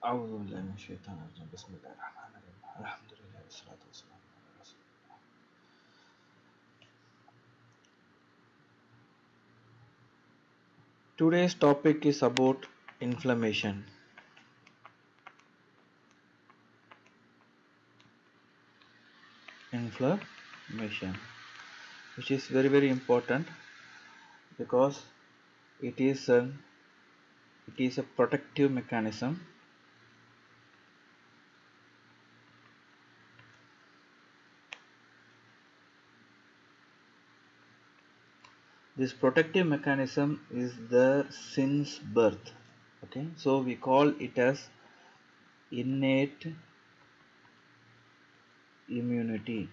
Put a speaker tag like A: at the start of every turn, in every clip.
A: أعوذ بالله من الشيطان الرجيم بسم الله الرحمن الرحيم الحمد لله والصلاة والسلام على رسول الله. Today's topic is about inflammation. Inflammation, which is very important because it is a protective mechanism. This protective mechanism is there since birth. Okay, so we call it as innate immunity.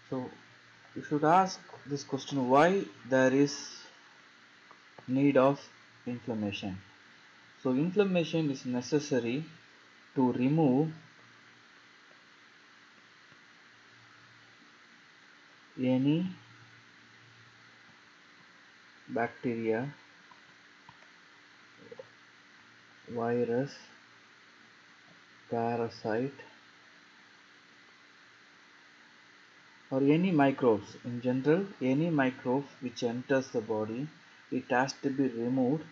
A: So you should ask this question: why there is need of inflammation? So inflammation is necessary to remove any bacteria, virus, parasite, or any microbes. In general, any microbe which enters the body, it has to be removed.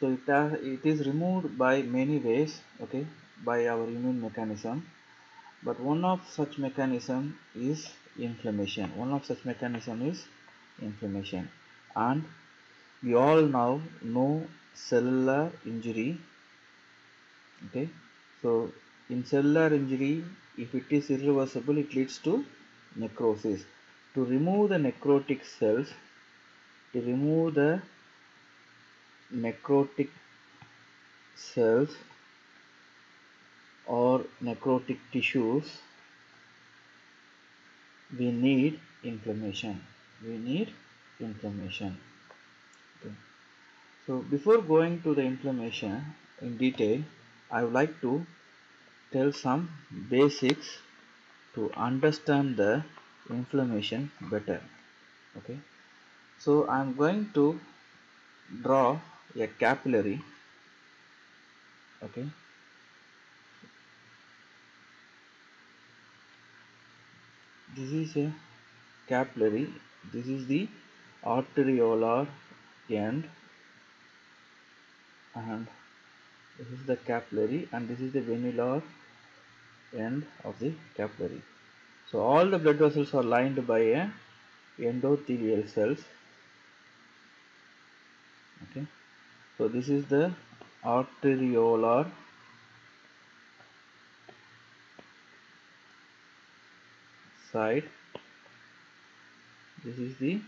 A: So it is removed by many ways, okay, by our immune mechanism. But one of such mechanism is inflammation. And we all now know cellular injury. Okay, so in cellular injury, if it is irreversible, it leads to necrosis. To remove the necrotic cells, to remove the necrotic cells or necrotic tissues, we need inflammation. Okay. So before going to the inflammation in detail, I would like to tell some basics to understand the inflammation better. Okay, so I'm going to draw a capillary. Okay, this is a capillary. This is the arteriolar end, and this is the capillary, and this is the venular end of the capillary. So all the blood vessels are lined by a endothelial cells. Okay, so this is the arteriolar side, this is the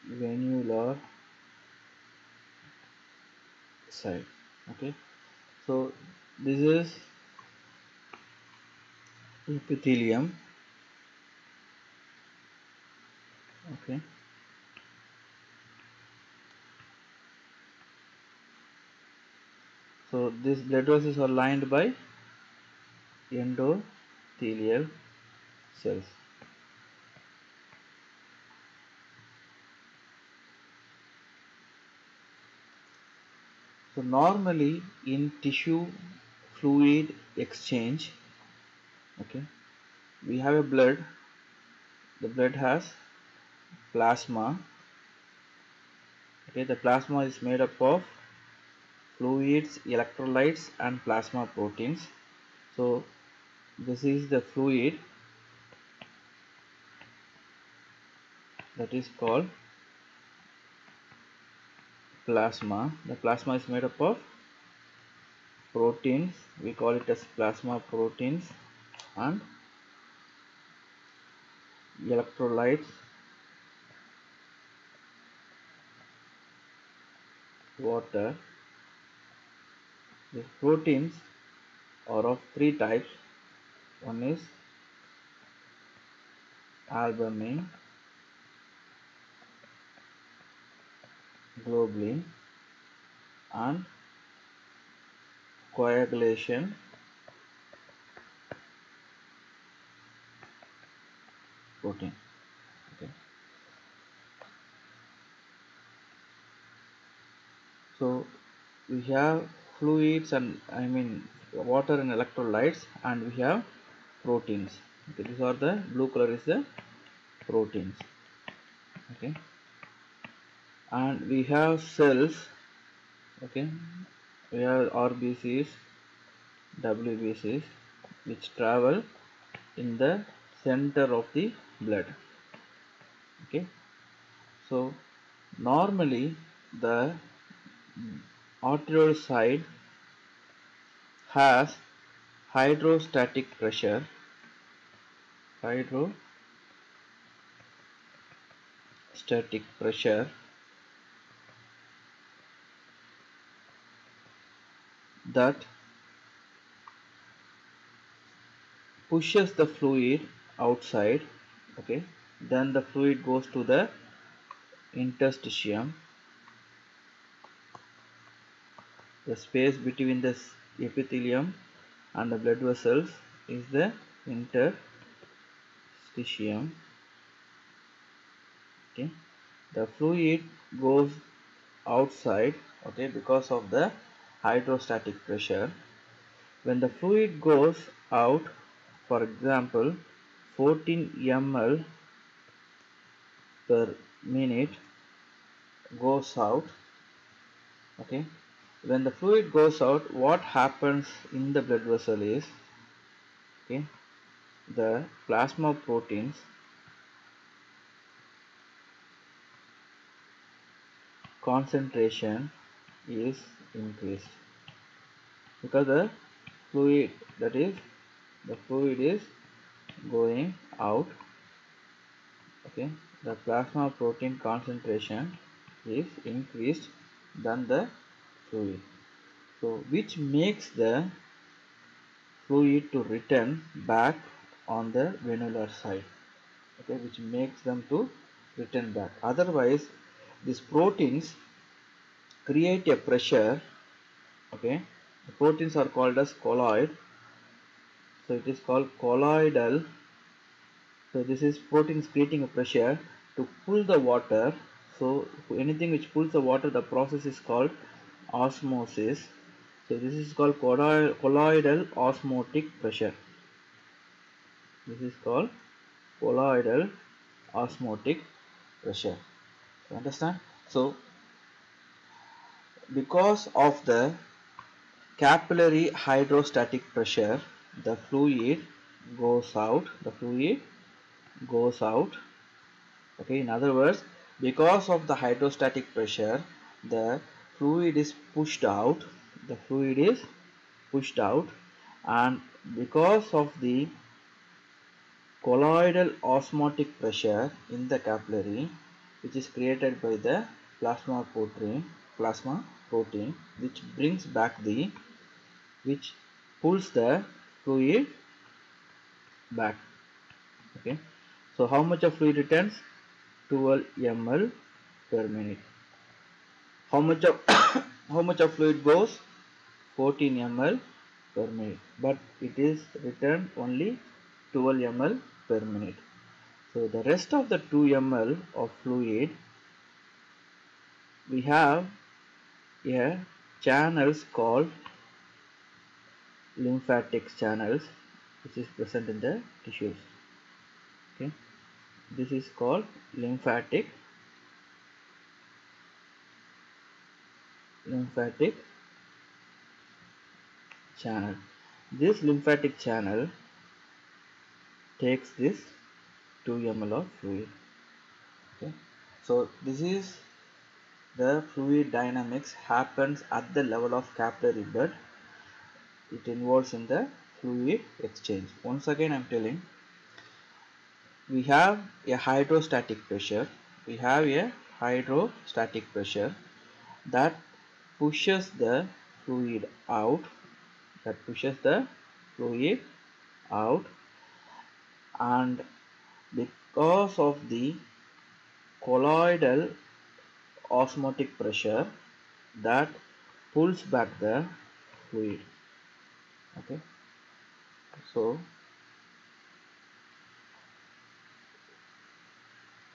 A: venular side. Okay, so this is epithelium. Okay, so these blood vessels are lined by endothelial cells. So normally in tissue fluid exchange, okay, we have a blood. The blood has plasma. Okay, the plasma is made up of fluids, electrolytes, and plasma proteins. So this is the fluid that is called plasma. The plasma is made up of proteins. We call it as plasma proteins, and electrolytes, water. The proteins are of three types. One is albumin, globulin, and coagulation protein. Okay. So we have fluids and water and electrolytes, and we have proteins. Okay, these are the blue color is the proteins. Okay, and we have cells. Okay, we have RBCs, WBCs, which travel in the center of the blood. Okay, so normally the arterial side has hydrostatic pressure, hydrostatic pressure that pushes the fluid outside. Okay, then the fluid goes to the interstitium, the space between the epithelium and the blood vessels is the interstitium. Okay, the fluid goes outside, okay, because of the hydrostatic pressure. When the fluid goes out, for example 14 ml per minute goes out. Okay, when the fluid goes out, what happens in the blood vessel is, okay, the plasma proteins concentration is increased, because the fluid, that is the fluid is going out. Okay, the plasma protein concentration is increased than the fluid, so which makes the fluid to return back on the venular side. Okay, which makes them to return back. Otherwise these proteins create a pressure. Okay, the proteins are called as colloid, so it is called colloidal. So this is proteins creating a pressure to pull the water. So anything which pulls the water, the process is called osmosis. So this is called colloidal osmotic pressure. This is called colloidal osmotic pressure. You understand? So because of the capillary hydrostatic pressure, the fluid goes out. The fluid goes out. Okay, in other words, because of the hydrostatic pressure, the fluid is pushed out. The fluid is pushed out, and because of the colloidal osmotic pressure in the capillary, which is created by the plasma protein, which brings back the, which pulls the fluid back. Okay, so how much of fluid returns? 12 ml per minute. How much of how much of fluid goes? 14 ml per minute, but it is returned only 12 ml per minute. So the rest of the 2 ml of fluid, we have a channels called lymphatic channels, which is present in the tissues. Okay, this is called lymphatic channel. This lymphatic channel takes this 2 ml of fluid. Okay, so this is the fluid dynamics happens at the level of capillary blood. It involves in the fluid exchange. Once again I am telling, we have a hydrostatic pressure. We have a hydrostatic pressure that pushes the fluid out. That pushes the fluid out, and because of the colloidal osmotic pressure, that pulls back the fluid. Okay, so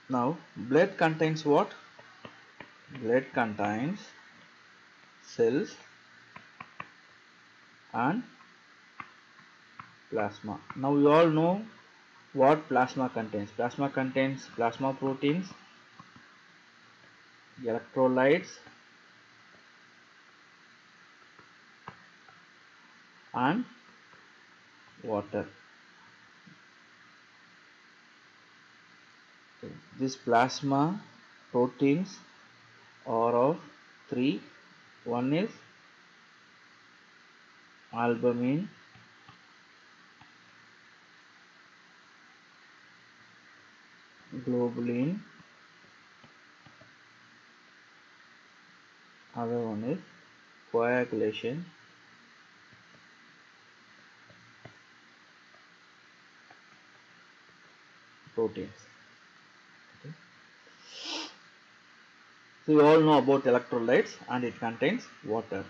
A: now blood contains what? Blood contains cells and plasma. Now we all know what plasma contains. Plasma contains plasma proteins, electrolytes and water. So this plasma proteins are of three. One is albumin, globulin, other one is coagulation proteins. Okay. So you all know about electrolytes and it contains water.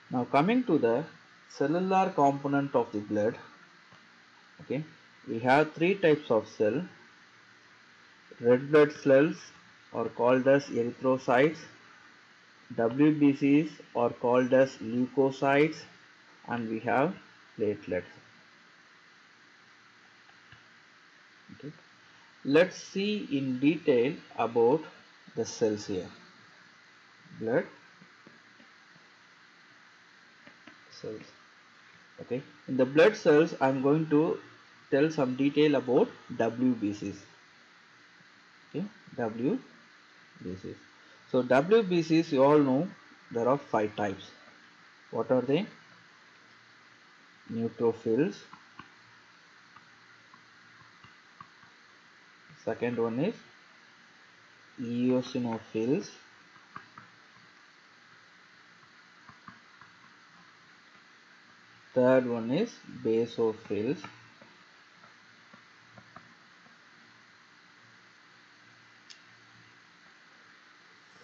A: Now coming to the cellular component of the blood, okay, we have three types of cell. Red blood cells are called as erythrocytes, WBCs are called as leukocytes, and we have platelets. Okay. Let's see in detail about the cells here. Blood cells. Okay. In the blood cells, I am going to tell some detail about WBCs. Okay. WBCs. So WBCs, you all know there are 5 types. What are they? Neutrophils. Second one is eosinophils. Third one is basophils.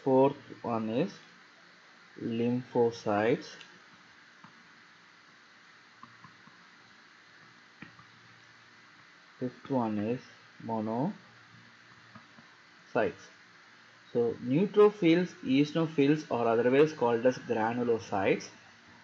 A: Fourth one is lymphocytes. Fifth one is monocytes. So neutrophils, eosinophils are otherwise called as granulocytes,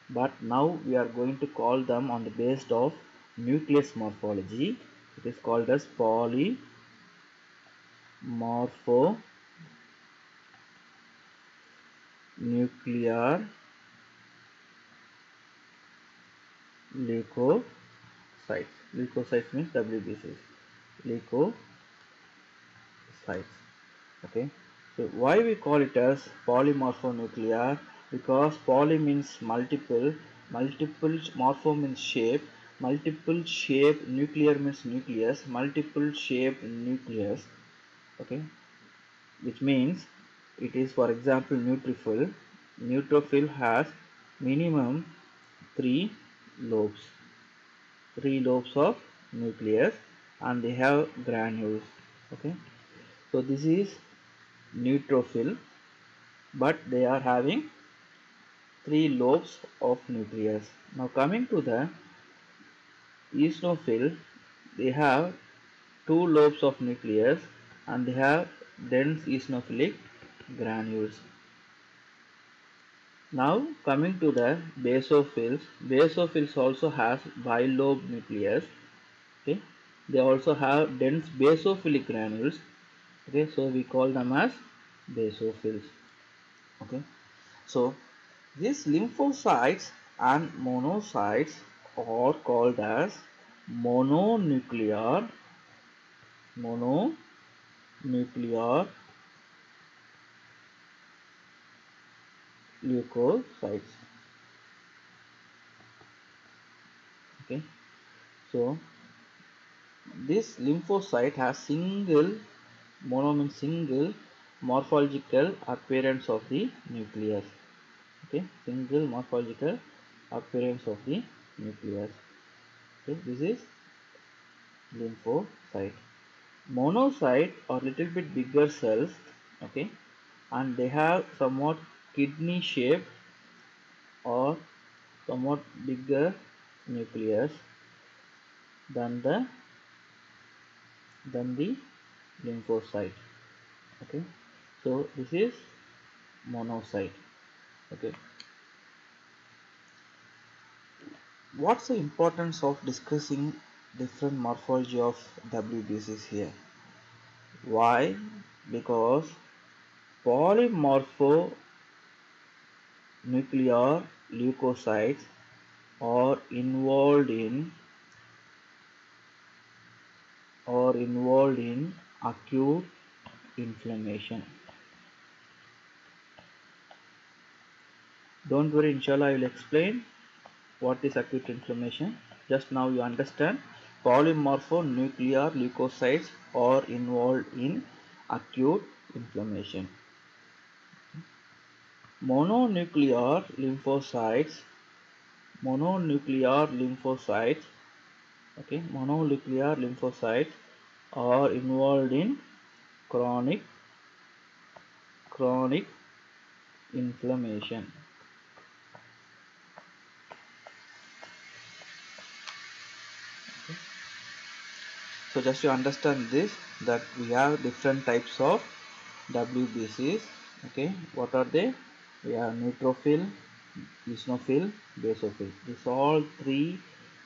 A: but now we are going to call them on the basis of nucleus morphology. It is called as polymorphonuclear leukocytes. Leukocytes means WBCs. Leukocytes. Okay. So why we call it as polymorphonuclear? Because poly means multiple, multiple morpho means shape, multiple shape, nuclear means nucleus, multiple shape nucleus. Okay, which means it is, for example, neutrophil. Neutrophil has minimum 3 lobes, 3 lobes of nucleus, and they have granules. Okay, so this is neutrophil, but they are having 3 lobes of nucleus. Now coming to the eosinophil, they have 2 lobes of nucleus and they have dense eosinophilic granules. Now coming to the basophils, basophils also has bilobe nucleus. Okay, they also have dense basophilic granules. Okay, so we call them as basophils. Okay, so these lymphocytes and monocytes are called as mononuclear leukocytes. Okay, so this lymphocyte has mono means single morphological appearance of the nucleus. Okay, single morphological appearance of the nucleus. Okay, this is lymphocyte. Monocyte are little bit bigger cells. Okay, and they have somewhat kidney shape or somewhat bigger nucleus than the lymphocyte. Okay, so this is monocyte. Okay, What's the importance of discussing different morphology of WBCs here? Why? Because polymorphonuclear leukocytes are involved in acute inflammation. Don't worry, inshallah I will explain what is acute inflammation. Just now you understand polymorphonuclear leukocytes are involved in acute inflammation. Mononuclear lymphocytes are involved in chronic inflammation. So just to understand this, that we have different types of WBCs. Okay, what are they? We have neutrophil, eosinophil, basophil. These all three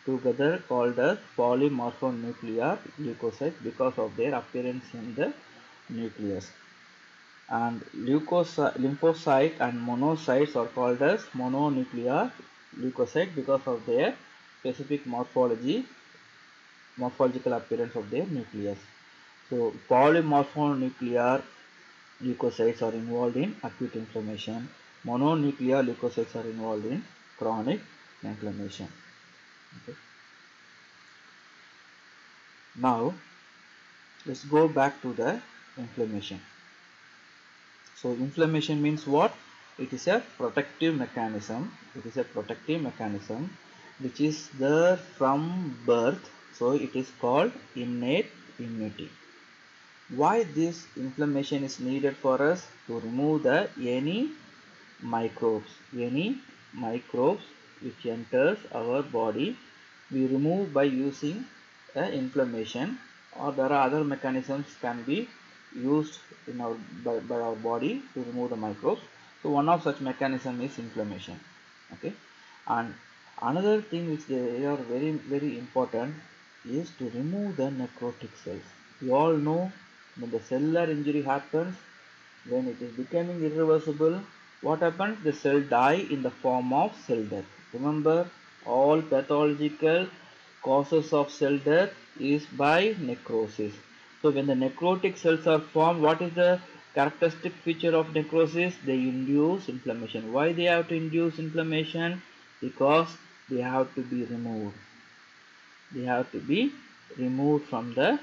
A: together called as polymorphonuclear leukocytes because of their appearance in the nucleus. And lymphocyte and monocytes are called as mononuclear leukocyte because of their specific morphological appearance of their nucleus. So polymorphonuclear leukocytes are involved in acute inflammation. Mononuclear leukocytes are involved in chronic inflammation. Okay. Now let's go back to the inflammation. So inflammation means what? It is a protective mechanism. Which is there from birth. So it is called innate immunity. Why this inflammation is needed for us? To remove the any microbes which enters our body, we remove by using inflammation, or there are other mechanisms can be used in our by our body to remove the microbes. So one of such mechanism is inflammation. Okay, and another thing which they are very important is to remove the necrotic cells. You all know when the cellular injury happens, when it is becoming irreversible, what happens? The cell die in the form of cell death. Remember, all pathological causes of cell death is by necrosis. So when the necrotic cells are formed, what is the characteristic feature of necrosis? They induce inflammation. Why they have to induce inflammation? Because they have to be removed. They have to be removed from the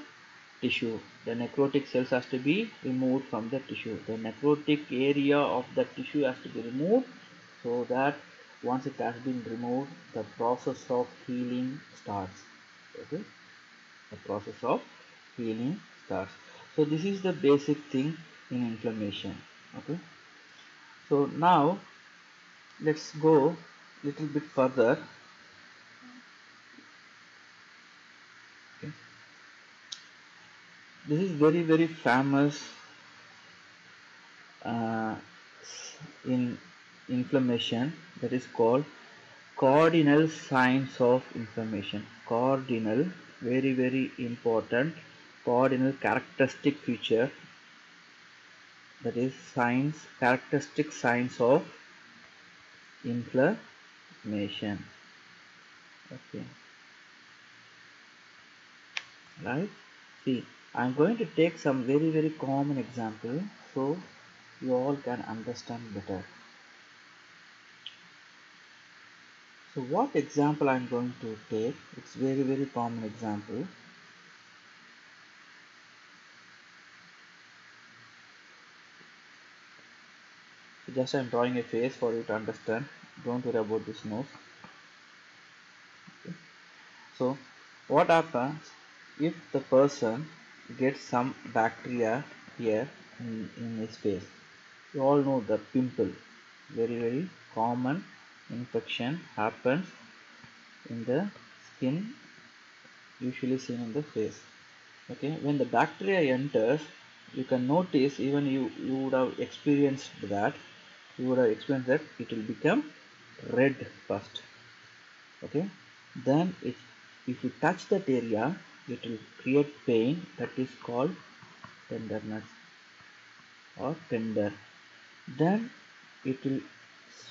A: tissue. The necrotic cells has to be removed from the tissue. The necrotic area of the tissue has to be removed, so that once it has been removed, the process of healing starts. Okay, the process of healing starts. So this is the basic thing in inflammation. Okay, so now let's go little bit further. Okay. This is very famous uh, in inflammation, that is called cardinal signs of inflammation. Cardinal, very important, cardinal characteristic feature, that is characteristic signs of inflammation. Okay, right? See, I'm going to take some very common example so you all can understand better. So what example I'm going to take? It's very common example. So just I'm drawing a face for you to understand. Don't worry about this nose. Okay. So what happens if the person gets some bacteria here in his face? You all know the pimple. Very common infection happens in the skin, usually seen in the face. Okay, when the bacteria enters, you can notice, even you would have experienced that, it will become red first. Okay, then if you touch that area, it will create pain, that is called tenderness or tender. Then it will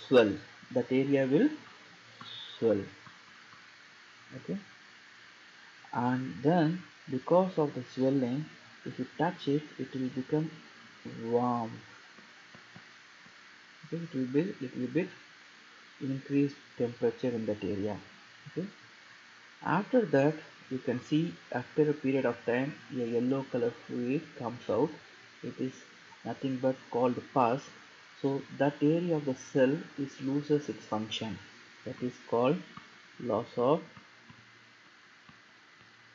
A: swell, that area will swell. Okay, and then because of the swelling, if you touch it, it will become warm. Okay, it will be little bit increased temperature in that area. Okay, after that you can see after a period of time a yellow color fluid comes out. It is nothing but called pus. So that area of the cell is loses its function, that is called loss of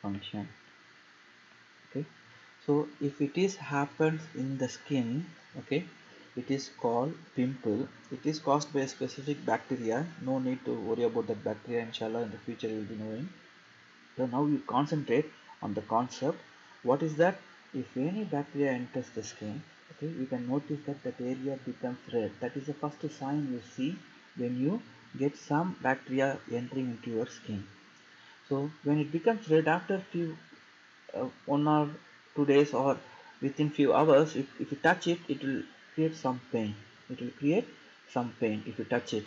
A: function. Okay, so if it is happens in the skin, okay, it is called pimple. It is caused by a specific bacteria. No need to worry about that bacteria, inshallah in the future you will be knowing. So now you concentrate on the concept. What is that? If any bacteria enters the skin, okay, you can notice that that area becomes red. That is the first sign you see when you get some bacteria entering into your skin. So when it becomes red after few 1 or 2 days or within few hours, if you touch it, it will create some pain. It will create some pain if you touch it.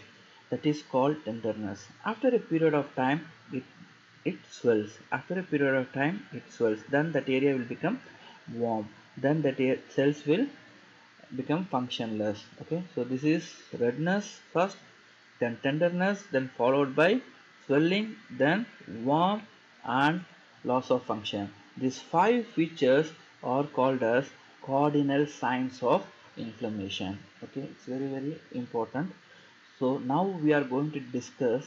A: That is called tenderness. After a period of time, it swells. After a period of time, it swells. Then that area will become warm. Then that cells will become functionless. Okay, so this is redness first, then tenderness, then followed by swelling, then warm and loss of function. These 5 features are called as cardinal signs of inflammation. Okay, it's very important. So now we are going to discuss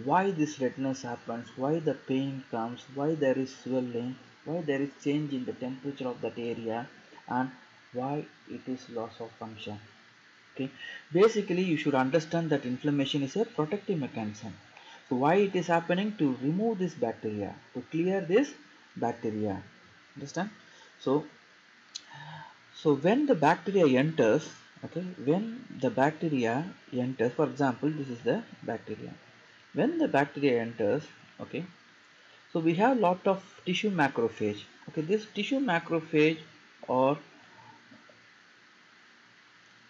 A: why this redness happens, why the pain comes, why there is swelling, why there is change in the temperature of that area, and why it is loss of function. Okay, basically you should understand that inflammation is a protective mechanism. So why it is happening? To remove this bacteria, to clear this bacteria. Understand? So when the bacteria enters, okay, when the bacteria enters, for example, this is the bacteria. When the bacteria enters, okay, so we have lot of tissue macrophage. Okay, this tissue macrophage or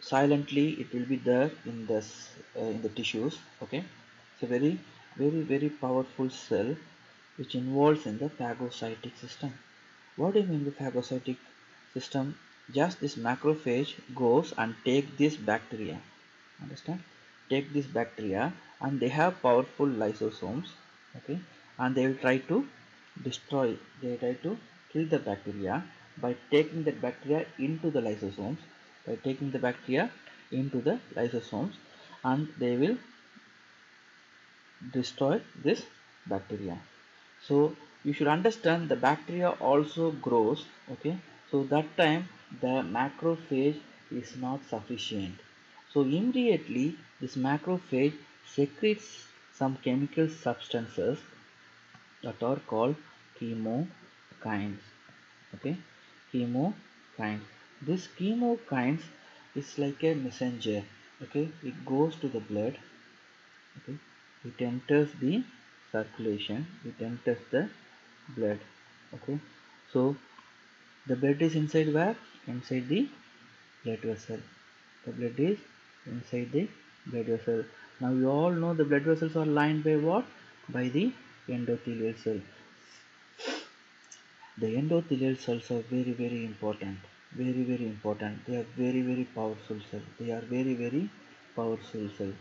A: silently it will be there in this in the tissues. Okay, it's a very powerful cell which involves in the phagocytic system. What do you mean by phagocytic system? Just this macrophage goes and take this bacteria, understand, take this bacteria, and they have powerful lysosomes. Okay, and they will try to destroy, they try to kill the bacteria by taking that bacteria into the lysosomes, by taking the bacteria into the lysosomes, and they will destroy this bacteria. So you should understand the bacteria also grows. Okay, so that time the macrophage is not sufficient. So immediately this macrophage secretes some chemical substances that are called chemokines. Okay, chemokines. This chemokines is like a messenger. Okay, it goes to the blood. Okay, it enters the circulation, it enters the blood. Okay, so the blood is inside where? Inside the blood vessel. The blood is inside the blood vessel. Now you all know the blood vessels are lined by what? By the endothelial cell. The endothelial cells are very important. Very important. They are very powerful cell. They are very powerful cell.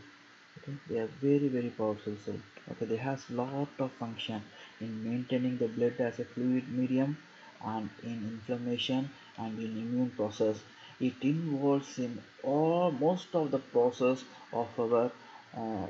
A: Okay, they are very powerful cell. Okay, they has lot of function in maintaining the blood as a fluid medium, and in inflammation and in immune process. It involves in all most of the process of our uh,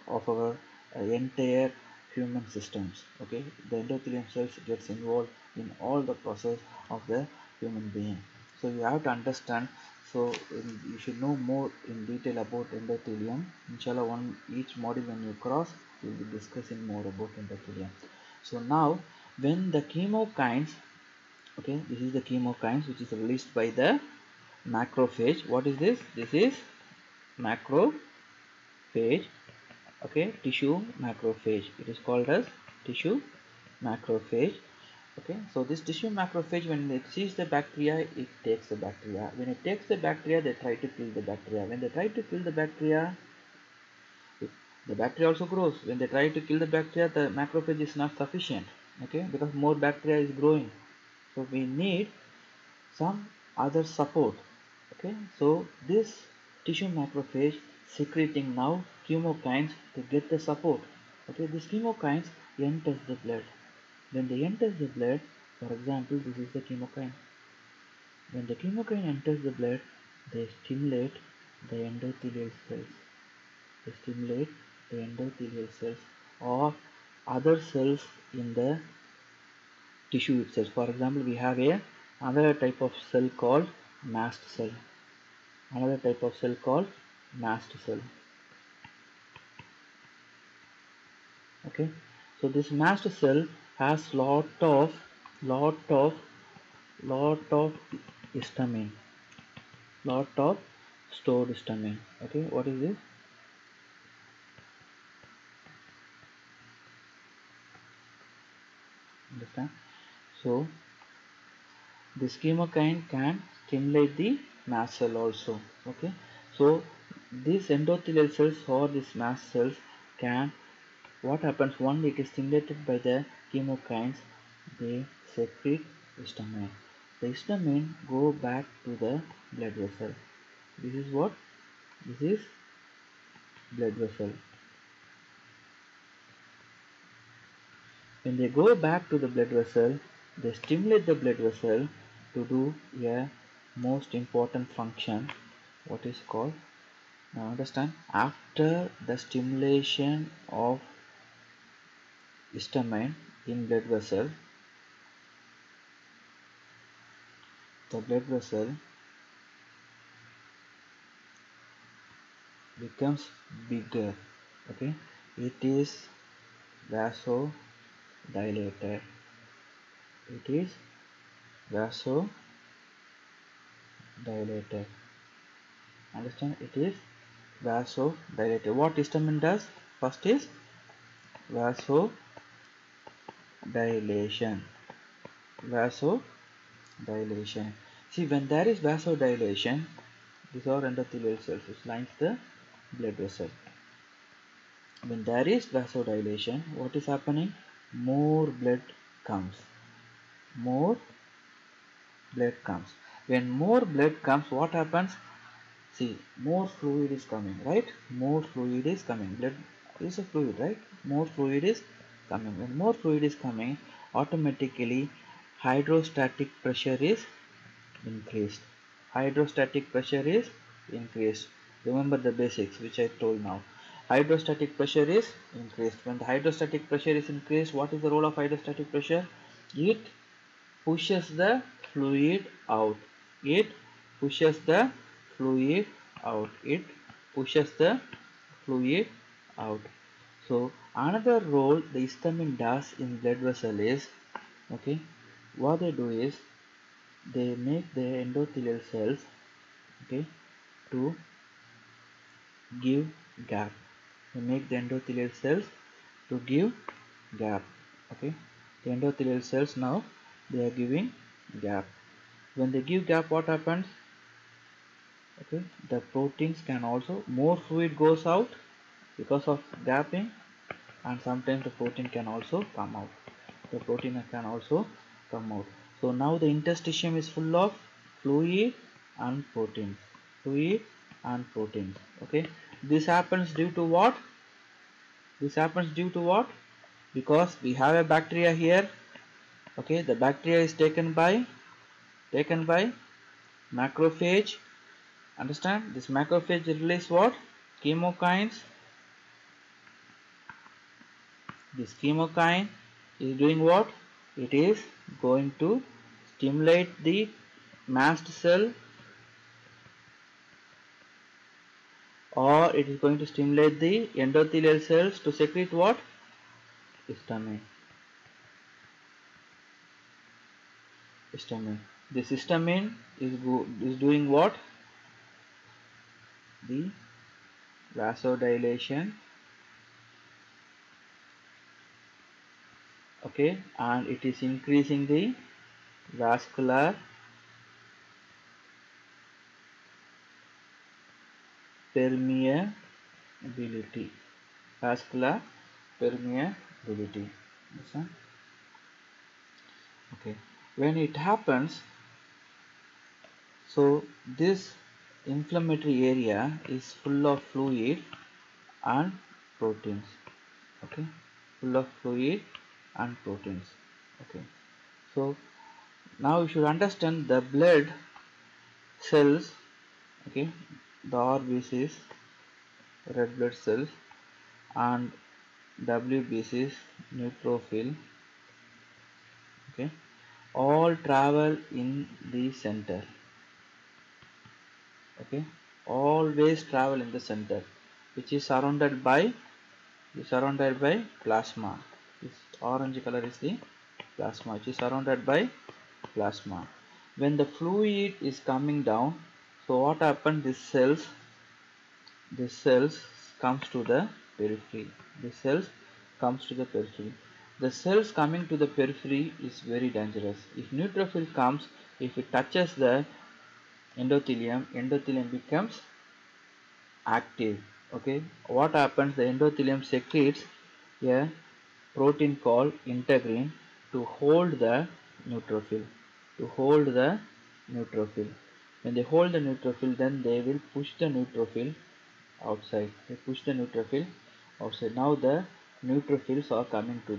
A: uh, entire human systems. Okay, the endothelium cells gets involved in all the process of the human being. So you have to understand. So you should know more in detail about endothelium. Inshallah, one each module when you cross, we will be discussing more about endothelium. So now, when the chemokines, okay, this is the chemokines which is released by the macrophage. What is this? This is macrophage. okay, tissue macrophage. It is called as tissue macrophage. Okay, so this tissue macrophage, when it sees the bacteria, it takes the bacteria. When it takes the bacteria, they try to kill the bacteria. When they try to kill the bacteria, the bacteria also grows. When they try to kill the bacteria, the macrophage is not sufficient, okay, because more bacteria is growing. So we need some other support, okay. So this tissue macrophage secreting now chemokines to get the support, okay. These chemokines enters the blood. When they enters the blood, for example, this is the chemokine. When the chemokine enters the blood, they stimulate the endothelial cells. They stimulate the endothelial cells or other cells in the tissue itself. For example, we have another type of cell called mast cell. Another type of cell called mast cell. Okay, so this mast cell has lot of histamine, lot of stored histamine. Okay, what is this? Understand? So this chemokine can stimulate the mast cell also. Okay, so these endothelial cells or these mast cells can, what happens once it is stimulated by the chemokines, they secrete histamine. The histamine go back to the blood vessel. This is what? This is blood vessel. When they go back to the blood vessel, they stimulate the blood vessel to do a most important function, what is called, now understand, after the stimulation of histamine in blood vessel, the blood vessel becomes bigger, okay, it is vasodilated, it is vasodilated, understand, it is vasodilated. What histamine does? First is vasodilation. Vasodilation. See, when there is vasodilation, these are endothelial cells which lines the blood vessel. When there is vasodilation, what is happening? More blood comes. More blood comes. When more blood comes, what happens? See, more fluid is coming, right? More fluid is coming. Blood is a fluid, right? More fluid is coming. When more fluid is coming, automatically hydrostatic pressure is increased. Hydrostatic pressure is increased. Remember the basics which I told now. Hydrostatic pressure is increased. When the hydrostatic pressure is increased, what is the role of hydrostatic pressure? It pushes the fluid out. It pushes the fluid out. It pushes the fluid out. So another role the histamine does in blood vessel is, okay, what they do is they make the endothelial cells, okay, to give gap. They make the endothelial cells to give gap. Okay, the endothelial cells now they are giving gap. When they give gap, what happens? Okay, the proteins can also, more fluid goes out because of gapping, and sometimes the protein can also come out. The protein can also come out. So now the interstitium is full of fluid and proteins. Fluid and proteins. Okay, this happens due to what? This happens due to what? Because we have a bacteria here. Okay, the bacteria is taken by macrophage. Understand? This macrophage release what? Chemokines. This chemokine is doing what? It is going to stimulate the mast cell, or it is going to stimulate the endothelial cells to secrete what? Histamine. Histamine. This histamine is doing what? The vasodilation okay, and it is increasing the vascular permeability. Vascular permeability. Understand? Okay, when it happens, so this inflammatory area is full of fluid and proteins. Okay, full of fluid and proteins. Okay, so now you should understand the blood cells. Okay, the RBCs, red blood cells, and WBCs, neutrophil. Okay, all travel in the center. Okay, always travel in the center, which is surrounded by plasma. This orange color is the plasma, which is surrounded by plasma. When the fluid is coming down, so what happens? This cells comes to the periphery. The cells comes to the periphery. The cells coming to the periphery is very dangerous. If neutrophil comes, if it touches the endothelium becomes active. Okay, what happens? The endothelium secretes a protein called integrin to hold the neutrophil. When they hold the neutrophil, then they will push the neutrophil outside. They push the neutrophil outside. Now the neutrophils are coming to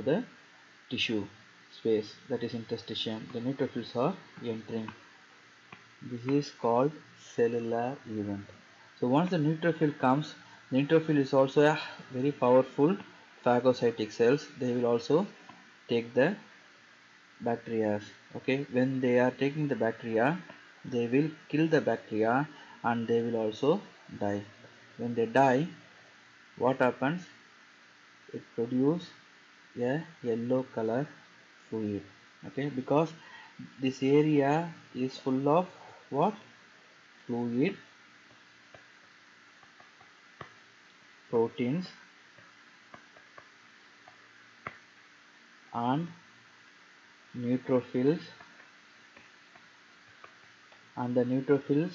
A: the tissue space, that is interstitium. The neutrophils are entering. This is called cellular event. So once the neutrophil comes, neutrophil is also a very powerful phagocytic cells. They will also take the bacteria. Okay, when they are taking the bacteria, they will kill the bacteria and they will also die. When they die, what happens? It produces a yellow color fluid. Okay, because this area is full of what? Fluid, proteins, and neutrophils, and the neutrophils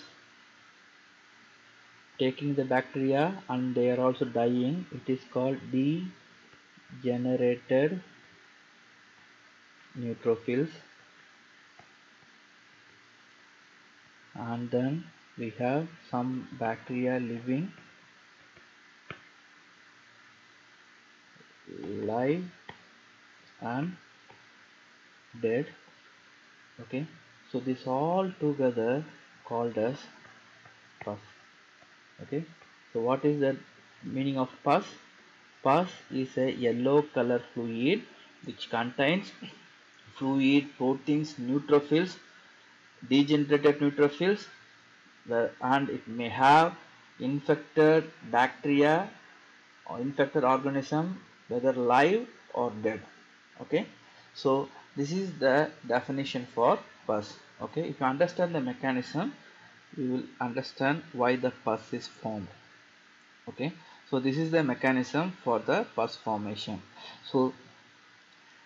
A: taking the bacteria and they are also dying. It is called degenerated neutrophils. And then we have some bacteria living live and dead. Okay, so this all together called as pus. Okay, so what is the meaning of pus? Pus is a yellow color fluid which contains fluid, proteins, neutrophils, degenerated neutrophils, and it may have infected bacteria or infected organism, whether live or dead. Okay, so this is the definition for pus. Okay, if you understand the mechanism, you will understand why the pus is formed. Okay, so this is the mechanism for the pus formation. So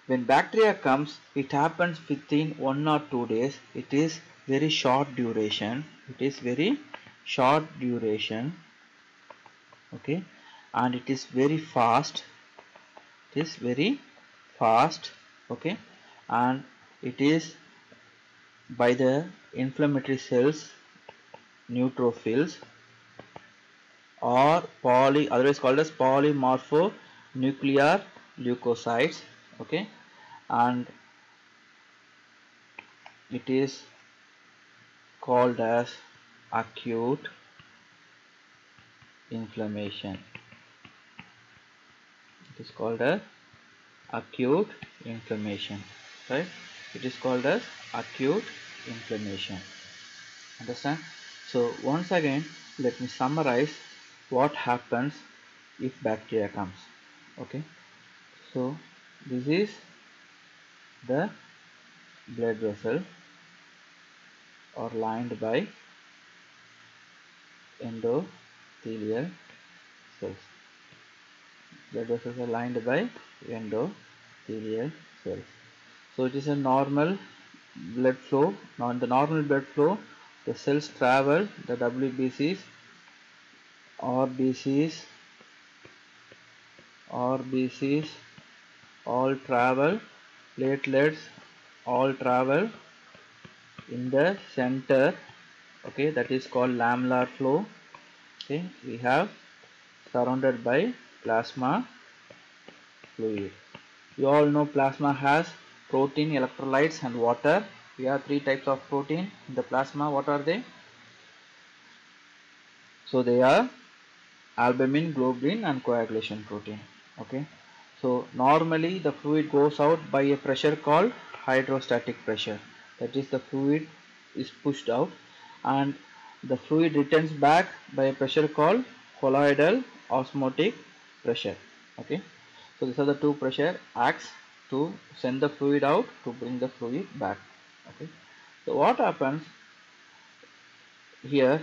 A: when bacteria comes, it happens within 1 or 2 days. It is very short duration. Okay, and it is very fast. Okay, and it is by the inflammatory cells, neutrophils, or otherwise called as polymorphonuclear leukocytes. Okay, and it is called as acute inflammation. It is called as acute inflammation, right? It is called as acute inflammation. Understand? So once again, let me summarize what happens if bacteria comes. Okay, so this is the blood vessel or lined by endothelial cells. Blood vessels are lined by endothelial cells. So it is a normal blood flow. Now in the normal blood flow, the cells travel, the WBCs, RBCs, RBCs all travel, platelets all travel in the center, okay, that is called lamellar flow. Okay, we have surrounded by plasma fluid. You all know plasma has protein, electrolytes and water. We have three types of protein in the plasma. What are they? So they are albumin, globulin and coagulation protein. Okay, so normally the fluid goes out by a pressure called hydrostatic pressure. That is, the fluid is pushed out and the fluid returns back by a pressure called colloidal osmotic pressure. Okay, so these are the two pressure acts to send the fluid out, to bring the fluid back. Okay, so what happens here?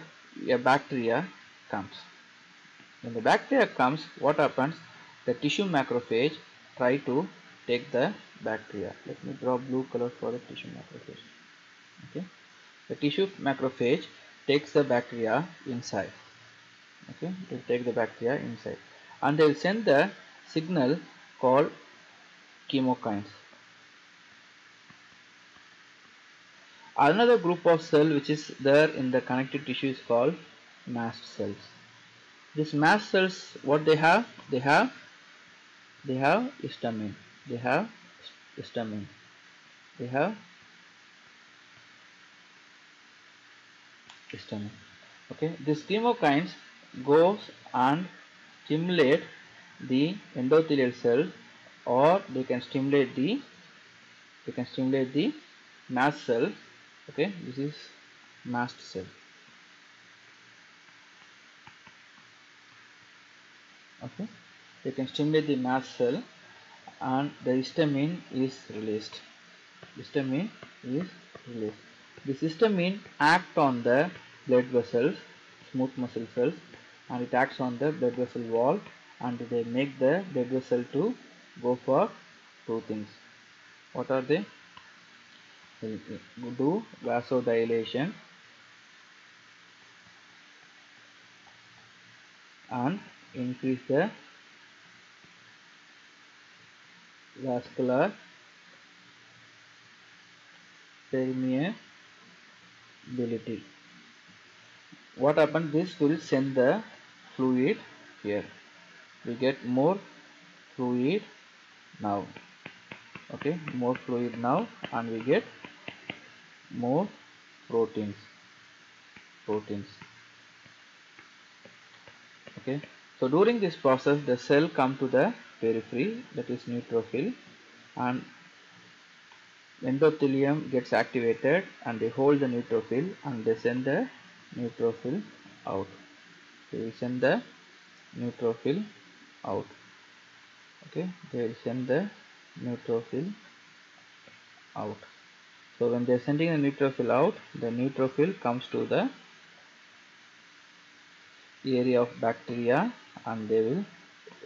A: A bacteria comes. When the bacteria comes, what happens? The tissue macrophage try to take the bacteria. Let me draw blue color for the tissue macrophage. Okay, the tissue macrophage takes the bacteria inside. Okay, they take the bacteria inside, and they will send the signal called chemokines. Another group of cell which is there in the connective tissue is called mast cells. These mast cells, what they have? They have histamine. They have histamine. They have histamine. Okay, these chemokines goes and stimulate the endothelial cell, or they can stimulate the mast cell. Okay, this is mast cell. Okay, they can stimulate the mast cell and the histamine is released. Histamine is released. The histamine acts on the blood vessels, smooth muscle cells, and it acts on the blood vessel wall, and they make the blood vessel to go for two things. What are they? They do vasodilation and increase the vascular permeability. What happens? This will send the fluid here. We get more fluid now. Okay, more fluid now, and we get more proteins. Okay, so during this process the cell come to the periphery, that is neutrophil, and endothelium gets activated and they hold the neutrophil and they send the neutrophil out. They will send the neutrophil out. Okay, they will send the neutrophil out. So when they are sending the neutrophil out, the neutrophil comes to the area of bacteria and they will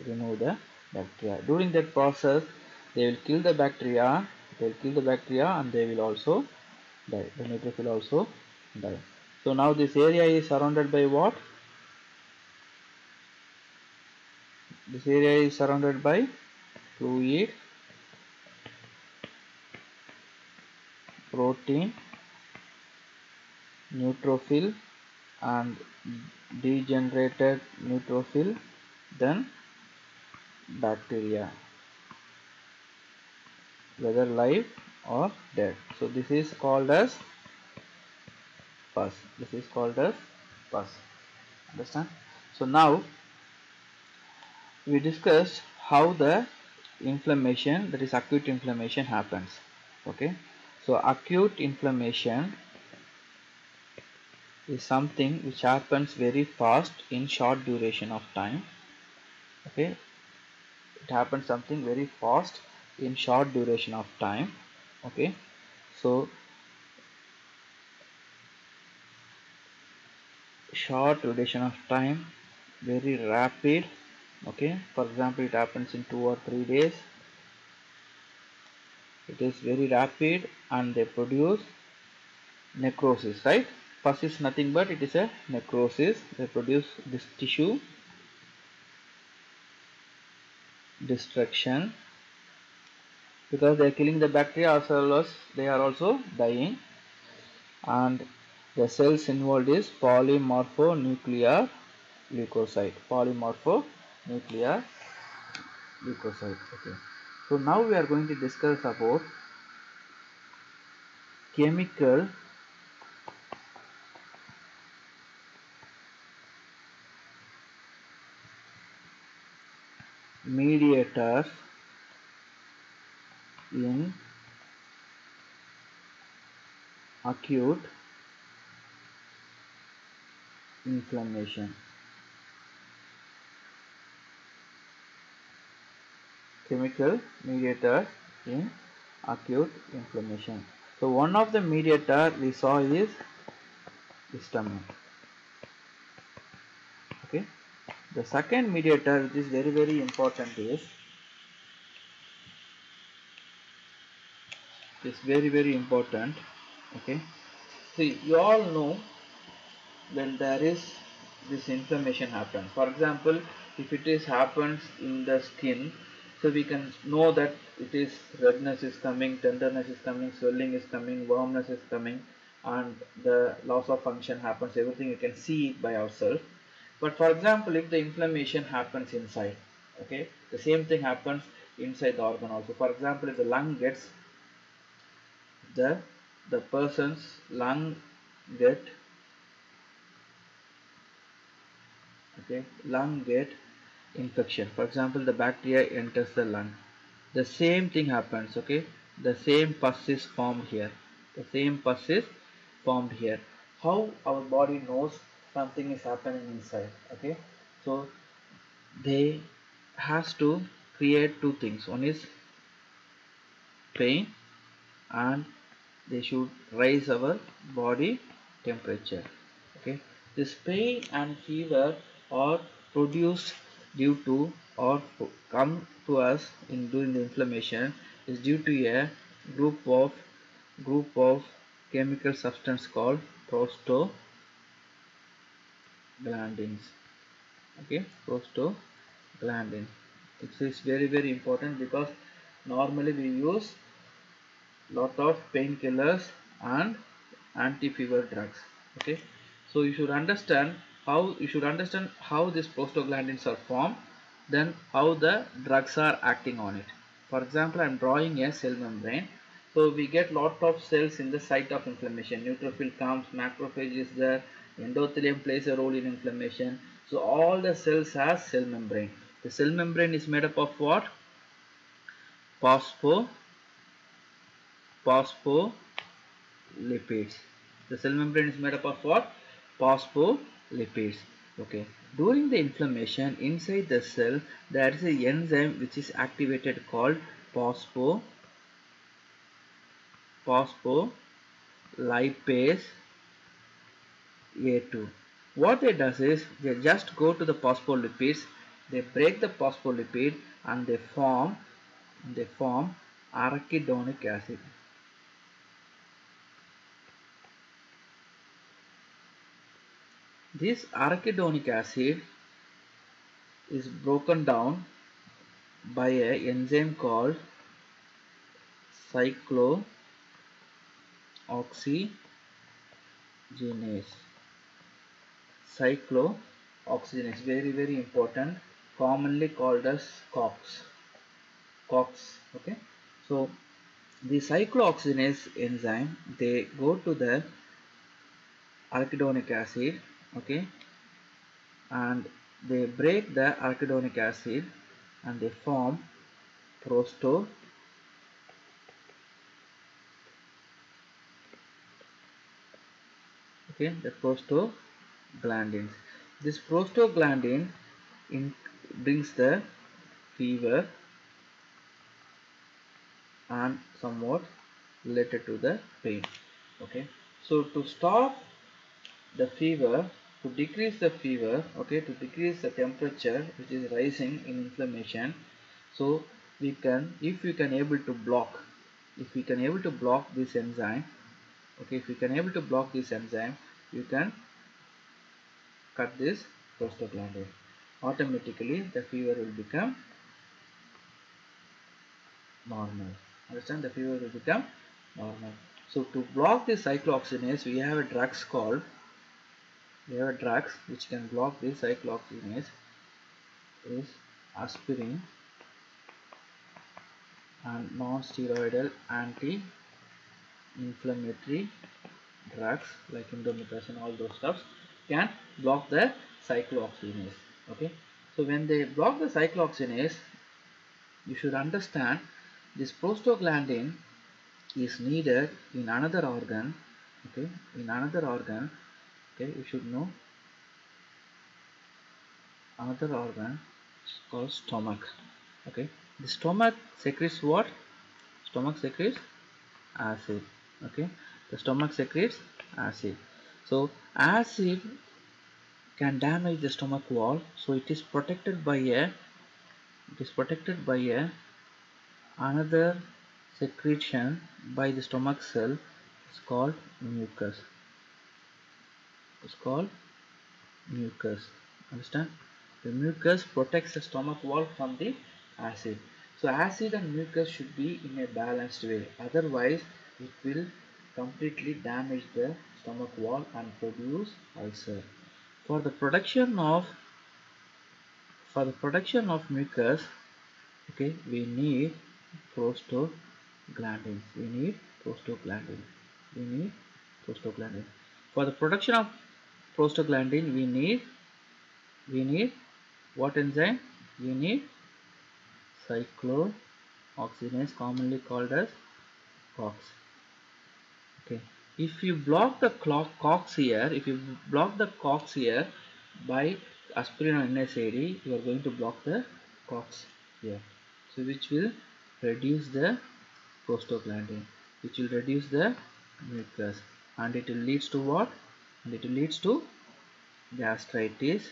A: remove the bacteria. During that process they will kill the bacteria, and they will also die. The neutrophil also die. So now this area is surrounded by what? This area is surrounded by fluid, protein, neutrophil and degenerated neutrophil, then bacteria, whether live or dead. So this is called as pus. This is called as pus. Understand? So now we discussed how the inflammation, that is acute inflammation, happens. Okay, so acute inflammation is something which happens very fast in short duration of time. Okay, it happens something very fast in short duration of time. Okay, so short duration of time, very rapid. Okay, for example, it happens in 2 or 3 days. It is very rapid and they produce necrosis, right? First is nothing but it is a necrosis. They produce this tissue destruction because they are killing the bacteria as well as they are also dying, and the cells involved is polymorphonuclear leukocyte. Polymorphonuclear leukocyte. Okay. So now we are going to discuss about chemical mediators in acute inflammation. Chemical mediators in acute inflammation. So one of the mediator we saw is histamine. Okay. The second mediator which is very important is very important. Okay. See, you all know when there is this inflammation happens. For example, if it is happens in the skin, so we can know that it is redness is coming, tenderness is coming, swelling is coming, warmness is coming, and the loss of function happens. Everything you can see it by ourselves. But for example, if the inflammation happens inside, okay, the same thing happens inside the organ also. For example, if the lung gets the person's lung get lung get infection. For example, the bacteria enters the lung, the same thing happens. Okay, the same pus is formed here, how our body knows something is happening inside. Okay, so they has to create two things. One is pain, and they should raise our body temperature. Okay, this pain and fever are produced due to or come to us in during the inflammation is due to a group of chemical substance called prostaglandins. Okay, prostaglandin. It is very important because normally we use lot of painkillers and anti-fever drugs. Okay, so you should understand how these prostaglandins are formed, then how the drugs are acting on it. For example, I am drawing a cell membrane. So we get lot of cells in the site of inflammation. Neutrophil comes, macrophage is there, endothelium plays a role in inflammation. So all the cells has cell membrane. The cell membrane is made up of what? Phospho phospholipids. The cell membrane is made up of what? Phospholipids. Okay. During the inflammation inside the cell, there is an enzyme which is activated called phospholipase A2. What it does is they just go to the phospholipids, they break the phospholipid and they form arachidonic acid. This arachidonic acid is broken down by an enzyme called cyclooxygenase. Cyclooxygenase, very important, commonly called as COX. Okay, so the cyclooxygenase enzyme, they go to the arachidonic acid. Okay, and they break the arachidonic acid and they form prosto the prostaglandins. This prostaglandin brings the fever and somewhat related to the pain. Okay, so to stop the fever, to decrease the fever, okay, to decrease the temperature which is rising in inflammation, so we can, if we can able to block if we can able to block this enzyme, okay, if you can able to block this enzyme, you can cut this prostaglandin. Automatically the fever will become normal. Understand? The fever will become normal. So to block this cyclooxygenase, we have a drugs which can block this cyclooxygenase is aspirin and non-steroidal anti-inflammatory drugs like indomethacin, all those stuffs can block the cyclooxygenase. Okay, so when they block the cyclooxygenase, you should understand this prostaglandin is needed in another organ. Okay, in another organ, okay, you should know another organ called stomach. Okay, the stomach secretes what? Stomach secretes acid. Okay, the stomach secretes acid. So acid can damage the stomach wall, so it is protected by a another secretion by the stomach cell. It's called mucus. It's called mucus. Understand? The mucus protects the stomach wall from the acid. So acid and mucus should be in a balanced way, otherwise it will completely damage the stomach wall and produce ulcer. For the production of mucus, okay, we need prostaglandins. We need prostaglandin. For the production of prostaglandin, we need what enzyme? We need cyclooxygenase, commonly called as COX. Okay, if you block the COX here, by aspirin or NSAID, you are going to block the COX here, so which will reduce the prostaglandin, which will reduce the mucus, and it will leads to what? And it will leads to gastritis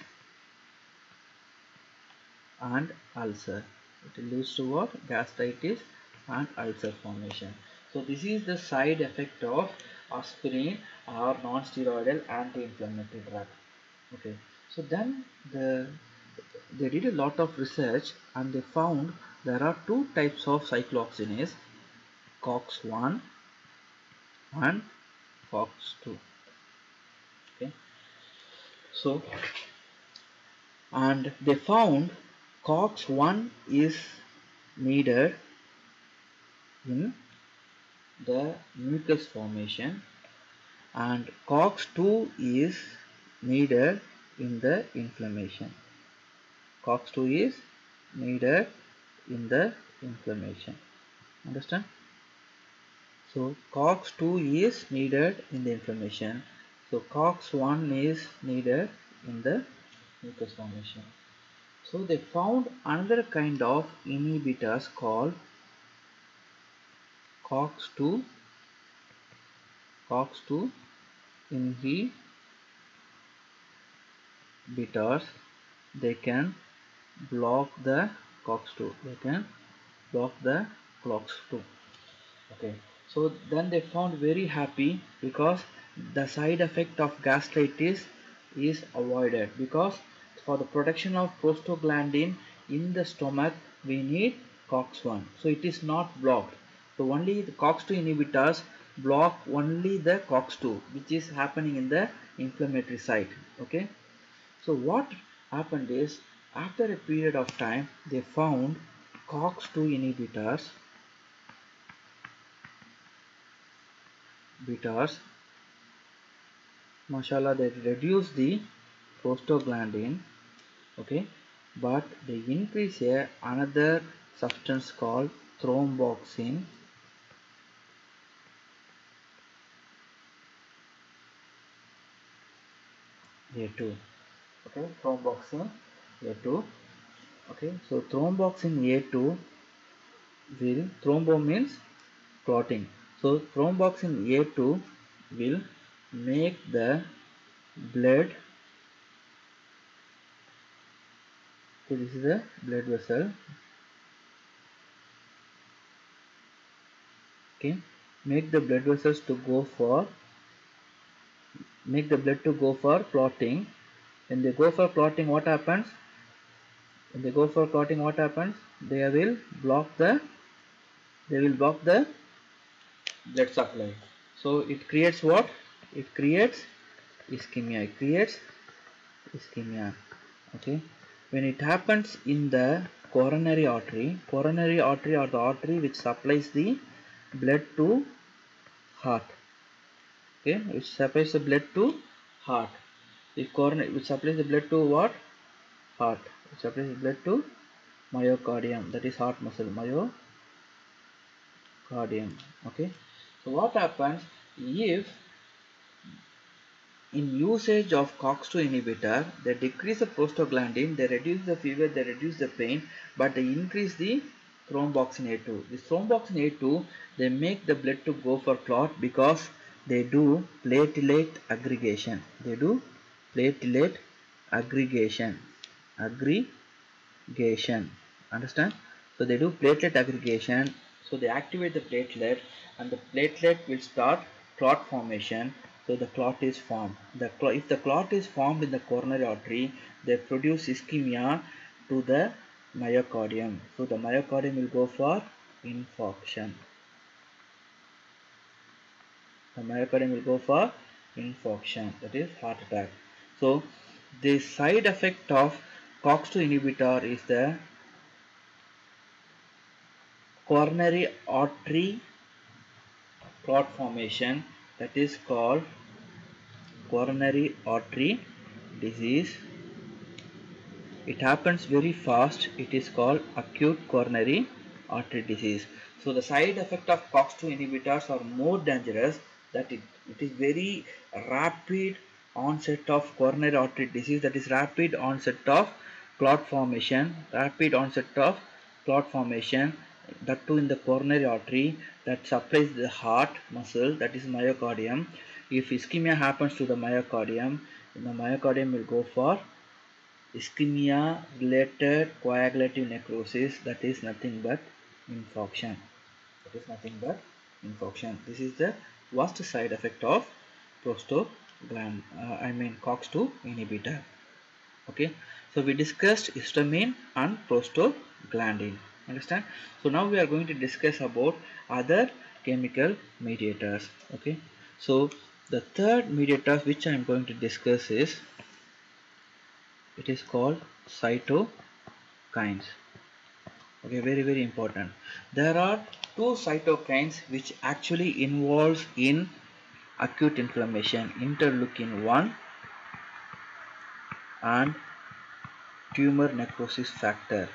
A: and ulcer. It leads to what? Gastritis and ulcer formation. So this is the side effect of aspirin or non-steroidal anti-inflammatory drug. Okay, so then they did a lot of research and they found there are two types of cyclooxygenase, COX-1 and COX-2. Okay, so and they found COX-1 is needed in the mucus formation and COX-2 is needed in the inflammation. COX-2 is needed in the inflammation. Understand? So COX-2 is needed in the inflammation. So COX-1 is needed in the mucus formation. So they found another kind of inhibitors called COX-2 inhibitors. They can block the COX-2. Okay, so then they found very happy because the side effect of gastritis is avoided, because for the production of prostaglandin in the stomach we need COX-1, so it is not blocked. So only the COX-2 inhibitors block only the COX-2 which is happening in the inflammatory site. Okay, so what happened is, after a period of time they found COX-2 inhibitors mashallah, they reduce the prostaglandin, okay, but they increase another substance called thromboxane A2. Okay, thromboxane A2. Okay, so thromboxane A2 will, thrombo means clotting, so thromboxane A2 will make the blood, okay, this is a blood vessel, okay, okay, make the blood vessels to go for clotting. When they go for clotting, what happens? When they go for clotting, what happens? They will block the blood supply. So it creates what? It creates ischemia. It creates ischemia. Okay. When it happens in the coronary artery or the artery which supplies the blood to heart. Okay, which supplies the blood to heart. If coronary, which supplies the blood to what? Heart. Which supplies the blood to myocardium. That is heart muscle. Myocardium. Okay. So what happens if in usage of COX-2 inhibitor, they decrease the prostaglandin, they reduce the fever, they reduce the pain, but they increase the thromboxane A2. This thromboxane A2, they make the blood to go for clot because they do platelet aggregation. They do platelet aggregation. Understand? So they do platelet aggregation. So they activate the platelet, and the platelet will start clot formation. So the clot is formed. If the clot is formed in the coronary artery, they produce ischemia to the myocardium. So the myocardium will go for infarction. The myocardium will go for infarction, that is heart attack. So the side effect of COX-2 inhibitor is the coronary artery clot formation, that is called coronary artery disease. It happens very fast. It is called acute coronary artery disease. So the side effect of COX-2 inhibitors are more dangerous, that it is very rapid onset of coronary artery disease, that is rapid onset of clot formation, that too in the coronary artery that supplies the heart muscle, that is myocardium. If ischemia happens to the myocardium, the myocardium will go for ischemia related coagulative necrosis, that is nothing but infarction. This is the worst side effect of COX-2 inhibitor. Okay, so we discussed histamine and prostaglandin. Understand? So now we are going to discuss about other chemical mediators. Okay, so the third mediator which I am going to discuss is, it is called cytokines. Okay, very important. There are two cytokines which actually involves in acute inflammation: interleukin 1 and tumor necrosis factor.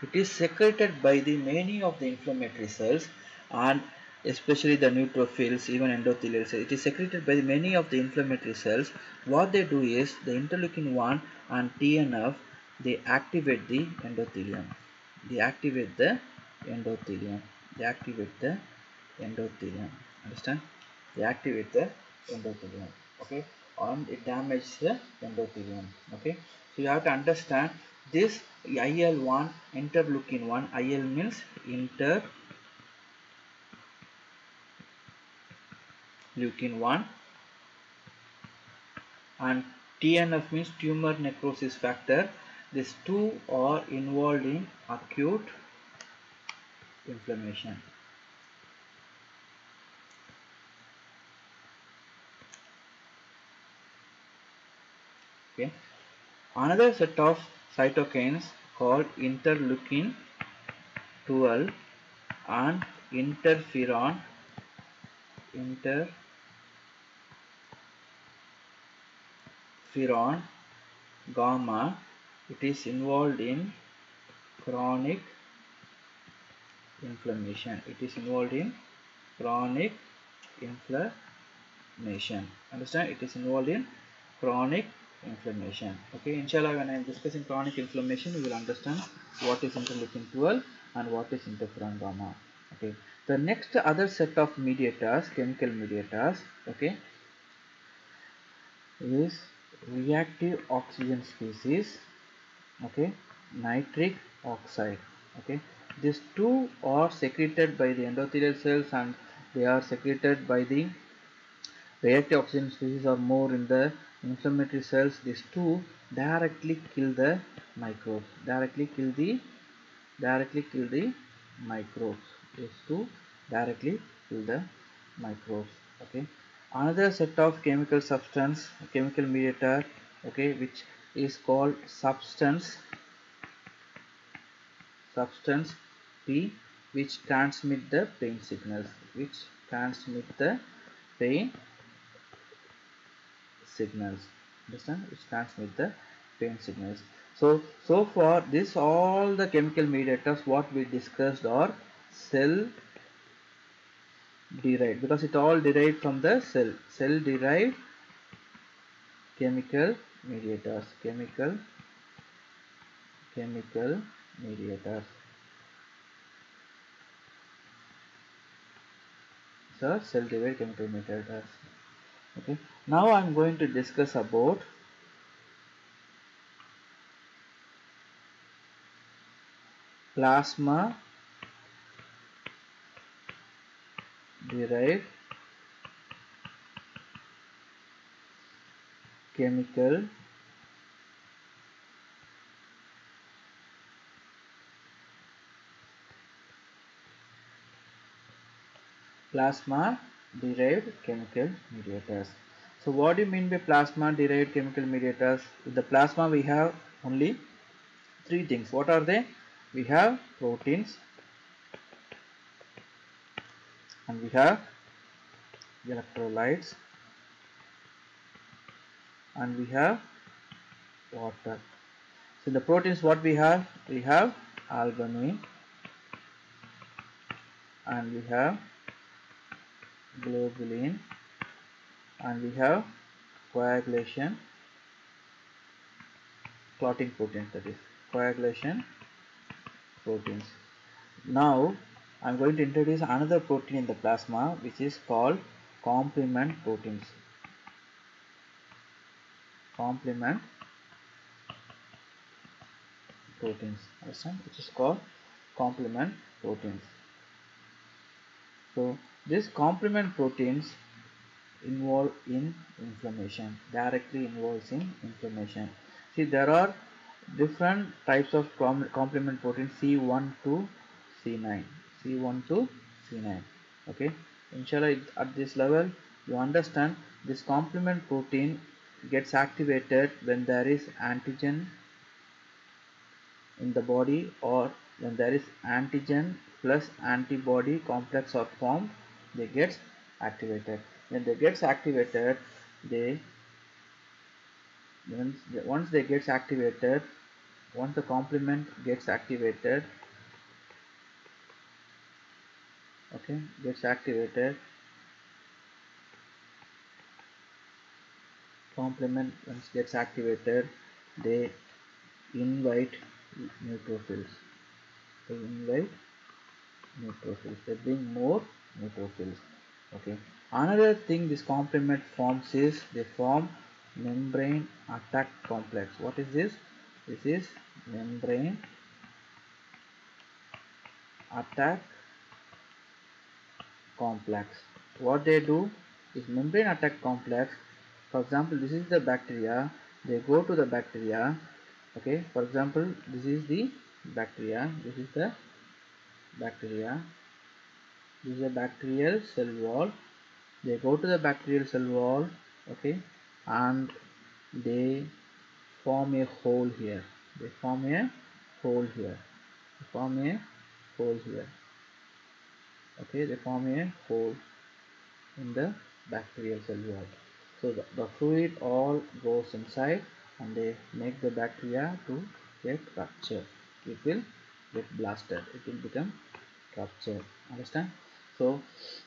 A: It is secreted by the many of the inflammatory cells, and especially the neutrophils, even endothelial cells. It is secreted by many of the inflammatory cells. What they do is, the interleukin 1 and TNF, they activate the endothelium. They activate the endothelium. Understand? They activate the endothelium. Okay, and it damages the endothelium. Okay, so you have to understand this IL-1, interleukin 1. IL means interleukin 1, and TNF means tumor necrosis factor. These two are involved in acute inflammation. Okay, another set of cytokines called interleukin 12 and interferon gamma. It is involved in chronic inflammation. Understand? It is involved in chronic inflammation. Okay, inshallah, when I am discussing chronic inflammation, you will understand what is interleukin 12 and what is interferon gamma. Okay, the next other set of mediators, chemical mediators, okay, is reactive oxygen species, okay, nitric oxide. Okay, these two are secreted by the endothelial cells, and they are secreted by the reactive oxygen species or more in the inflammatory cells. These two directly kill the microbes. Directly kill the microbes. These two directly kill the microbes. Okay. Another set of chemical substance, chemical mediator, okay, which is called substance P, which transmit the pain signals. Pain signals. Understand? Which transmit the pain signals. So far this all the chemical mediators what we discussed are cell derived, because it all derived from the cell derived chemical mediators. Chemical mediators. So cell derived chemical mediators. Okay. Now I am going to discuss about plasma derived chemical mediators. So what do you mean by plasma derived chemical mediators? In the plasma we have only three things. What are they? We have proteins, and we have electrolytes, and we have water. So in the proteins what we have? We have albumin, and we have globulin, and we have coagulation clotting proteins, that is coagulation proteins. Now I am going to introduce another protein in the plasma which is called complement proteins. Complement proteins, understand? Which is called complement proteins. So these complement proteins involve in inflammation, directly involves in inflammation. See, there are different types of complement proteins, C1 to C9, C1 to C9. Okay, inshallah at this level you understand this complement protein gets activated when there is antigen in the body, or when there is antigen plus antibody complex are formed, they get activated. When they gets activated, they once they gets activated, once the complement gets activated, okay, gets activated, complement once gets activated, they invite neutrophils. They invite neutrophils. They bring more neutrophils. Okay. Another thing this complement forms is they form membrane attack complex. What is this? This is membrane attack complex. What they do is membrane attack complex. For example, this is the bacteria. They go to the bacteria. Okay. For example, this is the bacteria. This is the bacteria. This is a bacterial cell wall. They go to the bacterial cell wall, okay, and they form a hole here. They form a hole here. They form a hole here. Okay, they form a hole in the bacterial cell wall. So the fluid all goes inside, and they make the bacteria to get ruptured. It will get blasted. It will become ruptured. Understand? So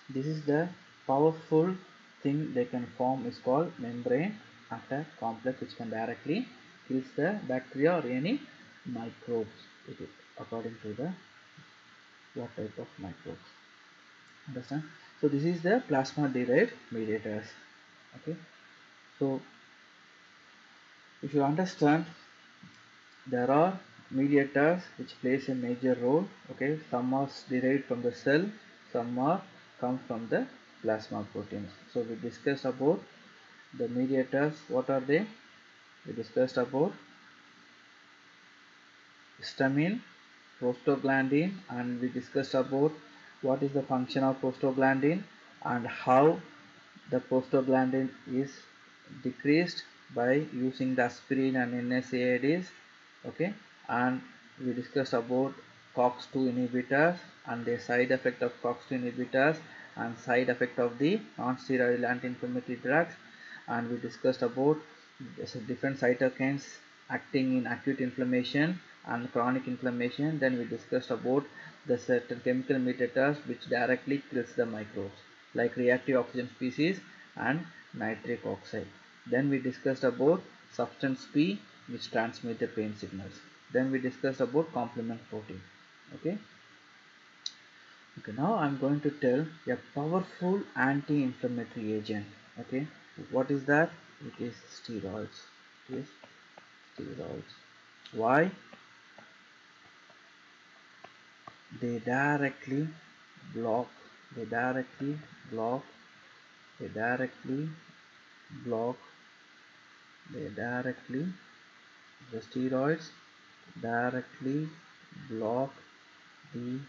A: this is the powerful thing they can form is called membrane attack complex, which can directly kills the bacteria or any microbes. It is according to the what type of microbes. Understand? So this is the plasma derived mediators. Okay. So if you understand, there are mediators which plays a major role. Okay, some are derived from the cell, some are come from the plasma proteins. So we discussed about the mediators. What are they? We discussed about histamine, prostaglandin, and we discussed about what is the function of prostaglandin and how the prostaglandin is decreased by using the aspirin and NSAIDs. Okay, and we discussed about COX-2 inhibitors and the side effect of COX-2 inhibitors and side effect of the non-steroidal anti-inflammatory drugs, and we discussed about different cytokines acting in acute inflammation and chronic inflammation. Then we discussed about the certain chemical mediators which directly kills the microbes like reactive oxygen species and nitric oxide. Then we discussed about substance P which transmit the pain signals. Then we discussed about complement protein. Okay. Okay, now I'm going to tell a powerful anti-inflammatory agent. Okay, what is that? It is steroids. It is steroids. Why? They directly block, they directly block, they directly block, they directly, the steroids directly block the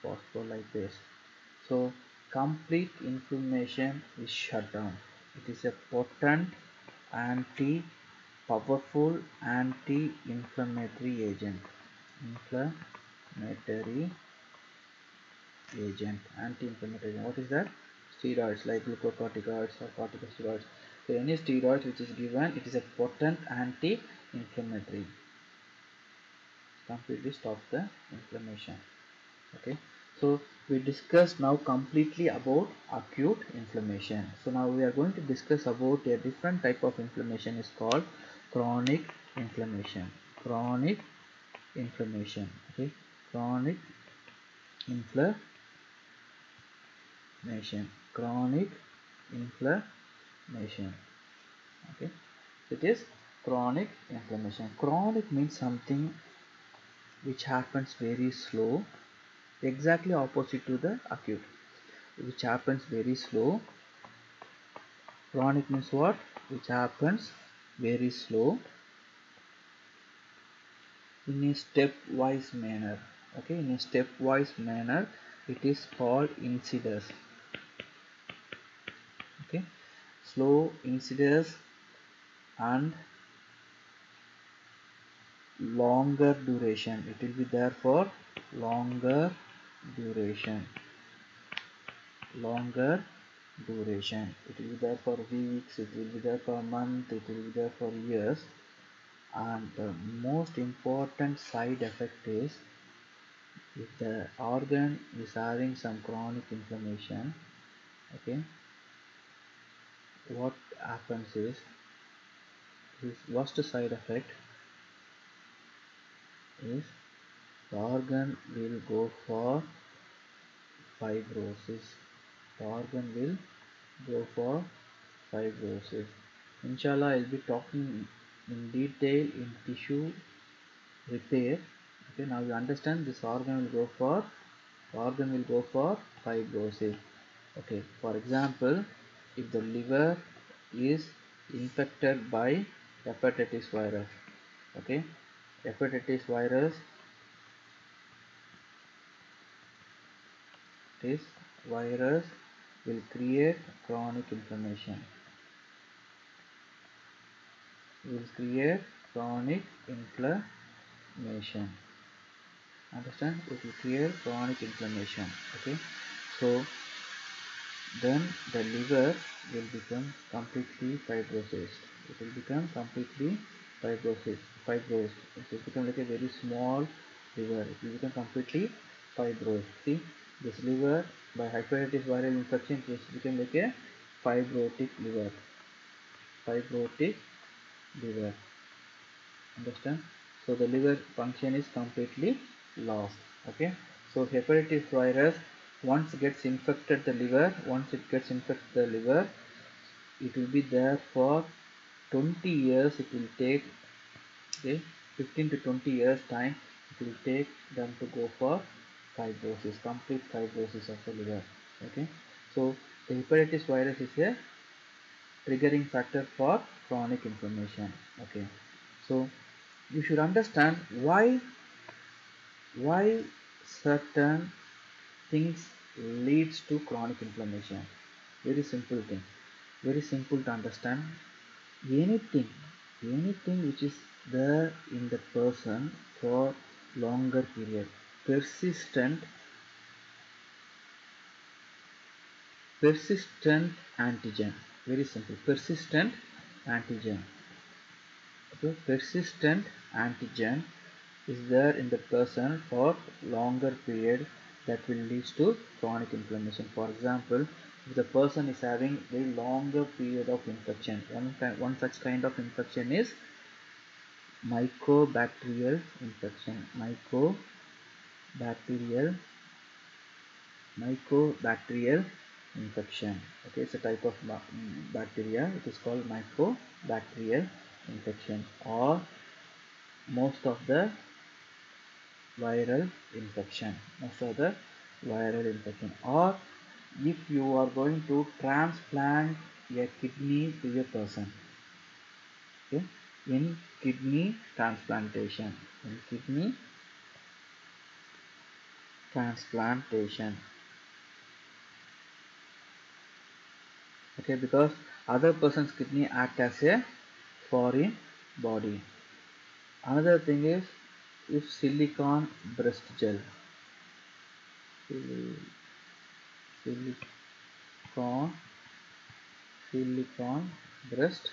A: phospholipase. So complete inflammation is shut down. It is a potent powerful anti-inflammatory agent. Inflammatory agent, anti-inflammatory agent. What is that? Steroids like glucocorticoids or corticosteroids. So any steroid which is given, it is a potent anti-inflammatory. Completely stops the inflammation. Okay. So we discussed now completely about acute inflammation. So now we are going to discuss about a different type of inflammation is called chronic inflammation. Chronic inflammation. Okay. Chronic inflammation. Chronic inflammation. Okay. It is chronic inflammation. Chronic means something which happens very slow, exactly opposite to the acute, which happens very slow. Chronic means what? Which happens very slow in a stepwise manner. Okay, in a stepwise manner, it is called incidence. Okay, slow incidence and longer duration. It will be there for longer duration. Longer duration. It will be there for weeks. It will be there for a month. It will be there for years. And the most important side effect is if the organ is having some chronic inflammation, okay, what happens is this worst side effect is the organ will go for fibrosis. The organ will go for fibrosis. Inshallah, I'll be talking in detail in tissue repair. Okay, now you understand this organ will go for fibrosis. Okay, for example, if the liver is infected by hepatitis virus, okay, hepatitis virus, this virus will create chronic inflammation. Will create chronic inflammation. Understand? It will create chronic inflammation. Okay, so then the liver will become completely fibrosed. It will become completely fibrosed. It will become like a very small liver. It will become completely fibrosed. See, this liver by hepatitis viral infection it will become like a fibrotic liver. Fibrotic liver. Understand? So the liver function is completely lost. Okay. So hepatitis virus once gets infected the liver, it will be there for 20 years. It will take, okay, 15 to 20 years time. It will take them to go for fibrosis, complete fibrosis of the liver. Okay. So the hepatitis virus is a triggering factor for chronic inflammation. Okay, so you should understand why certain things leads to chronic inflammation. Very simple thing, very simple to understand. anything Anything which is there in the person for longer period, persistent persistent antigen, very simple, persistent antigen. Okay, persistent antigen is there in the person for longer period, that will lead to chronic inflammation. For example, if the person is having a longer period of infection, one such kind of infection is mycobacterial infection. Mycobacterial infection. Okay, it's a type of bacteria. It is called mycobacterial infection, or most of the viral infection. Or if you are going to transplant a kidney to a person, okay, in kidney transplantation, okay, because other person's kidney act as a foreign body. Another thing is, if silicone breast gel, silicone silicone breast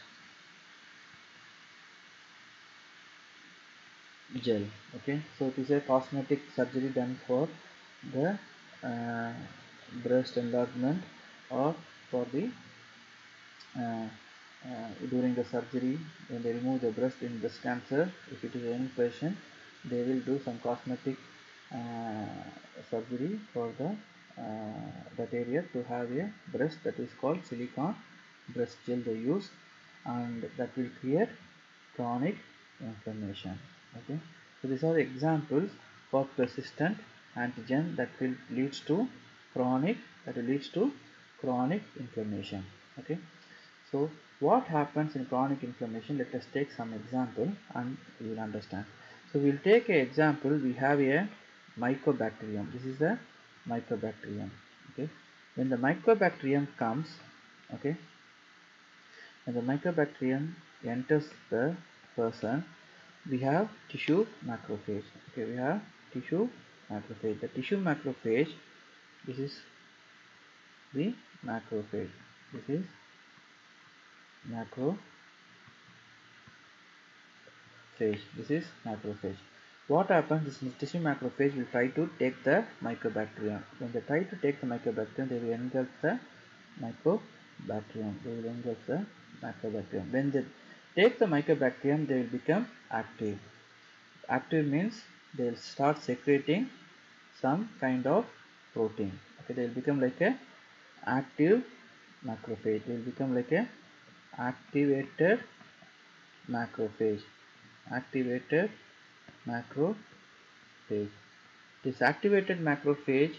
A: gel. Okay, so it is a cosmetic surgery done for the uh, breast enlargement, or for the during the surgery, when they remove the breast in breast cancer. If it is a young patient, they will do some cosmetic uh, surgery for the that area to have a breast, that is called silicone breast gel they use, and that will create chronic inflammation. Okay, so these are examples for persistent antigen that will leads to chronic inflammation. Okay, so what happens in chronic inflammation? Let us take some example and we will understand. So we will take an example. We have a mycobacterium. This is the mycobacterium. Okay, when the mycobacterium comes, okay, when the mycobacterium enters the person, we have tissue macrophage. Okay, we have tissue macrophage. The tissue macrophage, this is the macrophage. This is macrophage. This is macrophage. What happens? This tissue macrophage will try to take the mycobacterium. When they try to take the mycobacterium, they will engulf the mycobacterium. When they take the mycobacterium, they will become active. Active means they will start secreting some kind of protein. Okay, they will become like a active macrophage. They will become like a activated macrophage. Activated macrophage. This activated macrophage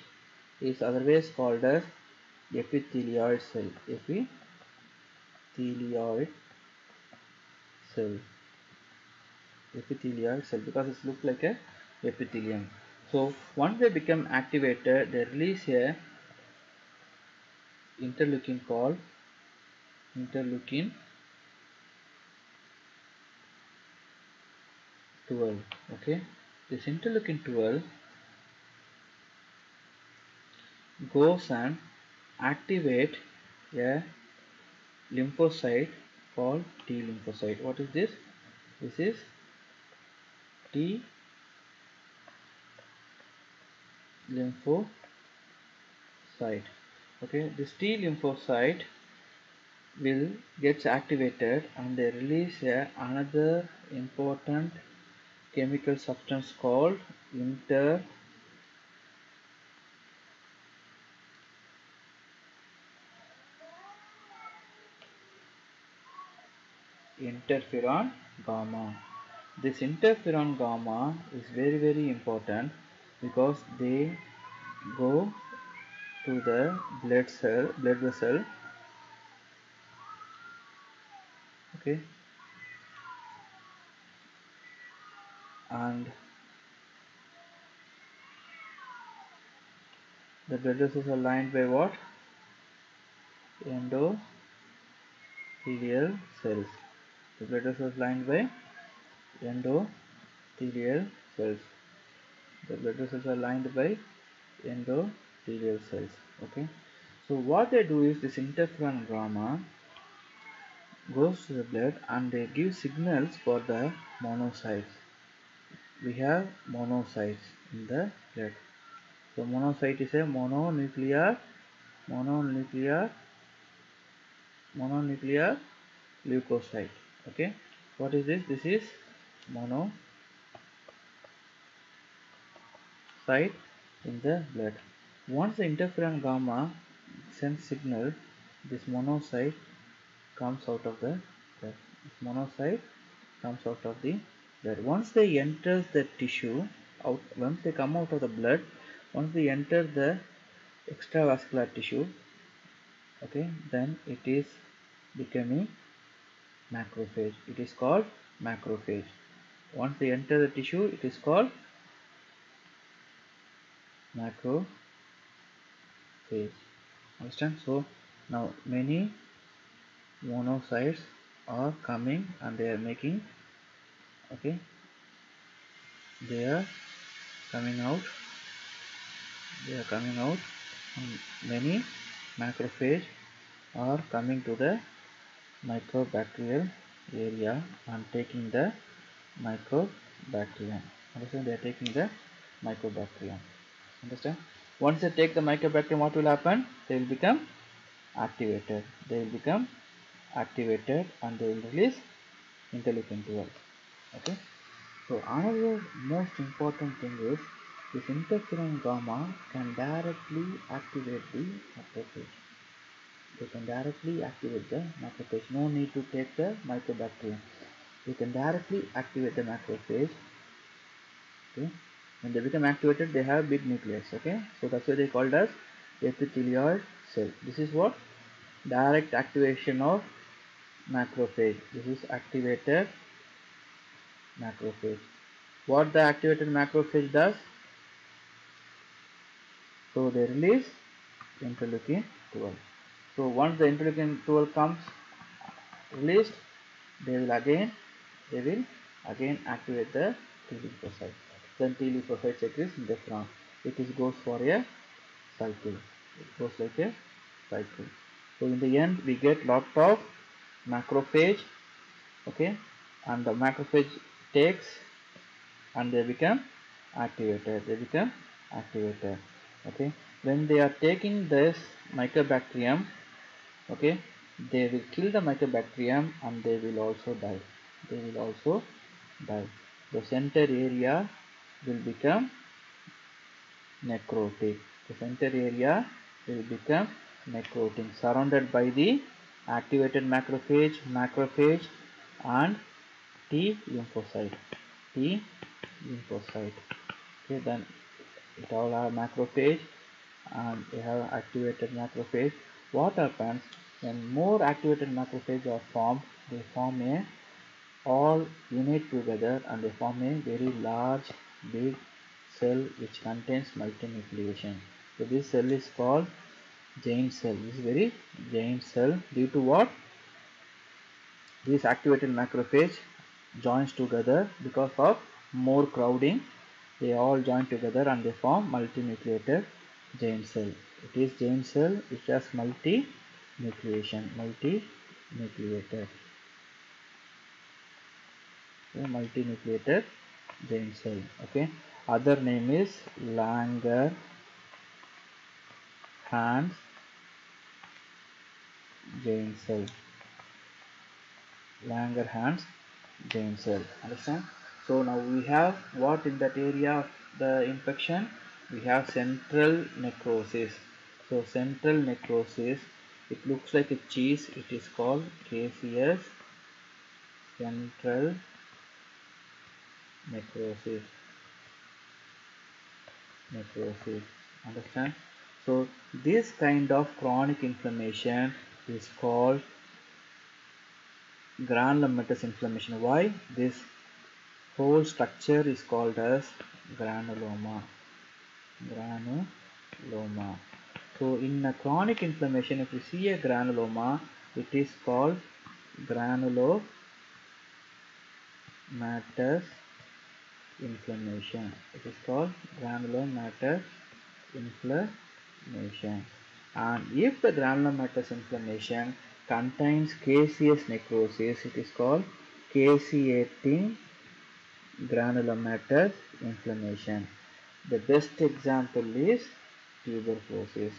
A: is otherwise called as epithelioid cell. Epithelioid cell. Epithelioid cell, because it looks like a epithelium. So once they become activated, they release a interleukin called interleukin 12. Okay, this interleukin 12 goes and activate a lymphocyte called T lymphocyte. What is this? This is T lymphocyte. Okay, this T lymphocyte will gets activated and they release another important chemical substance called interferon gamma. This interferon gamma is very important, because they go to the blood vessel. Okay, and the blood vessels are lined by what? Endothelial cells. The blood vessels lined by endothelial cells. The blood vessels are lined by endothelial cells. Okay, so what they do is this interferon gamma goes to the blood and they give signals for the monocytes. We have monocytes in the blood. So monocyte is a mononuclear leukocyte. Okay, what is this? This is monocyte in the blood. Once the interferon gamma sends signal, this monocyte comes out of the blood. This monocyte comes out of the blood. Once they enter the tissue, once they come out of the blood, once they enter the extravascular tissue, okay, then it is becoming macrophage. It is called macrophage. Once they enter the tissue, it is called macrophage. Understand? So now many monocytes are coming and they are making, okay, they are coming out and many macrophage are coming to the microbacterial area and taking the mycobacterium. Understand? They are taking the mycobacterium. Understand? Once they take the mycobacterium, what will happen? They will become activated. They will become activated and they will release interleukin 12. Okay. So another most important thing is this interferon gamma can directly activate the macrophage. They can directly activate the macrophage. No need to take the mycobacterium. They can directly activate the macrophage. Okay. When they become activated, they have big nucleus. Okay. So that's why they called as epithelioid cell. This is what? Direct activation of macrophage. This is activated macrophage. What the activated macrophage does? So they release interleukin 12. So once the interleukin 12 comes released, they will again activate the T lymphocyte. Then T lymphocyte secretes interferon. It goes for a cycle. It goes like a cycle. So in the end, we get lot of macrophage. Okay, and the macrophage takes and they become activated. Okay, when they are taking this mycobacterium, okay, they will kill the mycobacterium and they will also die. The center area will become necrotic. Surrounded by the activated macrophage and T lymphocyte. Okay, then it all have macrophage and they have activated macrophage. What happens when more activated macrophage are formed? They form a all unite together and they form a very large big cell which contains multinucleation. So this cell is called giant cell. This is very giant cell due to what? This activated macrophage joins together because of more crowding. They all join together and they form multinucleated giant cell. It is giant cell which has multinucleated. Okay, multinucleated giant cell. Okay. Other name is Langerhans giant cell. Langerhans giant cell. Understand? So now we have what in that area of the infection? We have central necrosis. So central necrosis, it looks like a cheese. It is called caseous central necrosis. Understand? So this kind of chronic inflammation is called granulomatous inflammation. Why? This whole structure is called as granuloma. Granuloma. So in a chronic inflammation, if you see a granuloma, it is called granulomatous inflammation. It is called granulomatous inflammation. And if the granulomatous inflammation contains caseous necrosis, it is called caseating granulomatous inflammation. The best example is tuberculosis.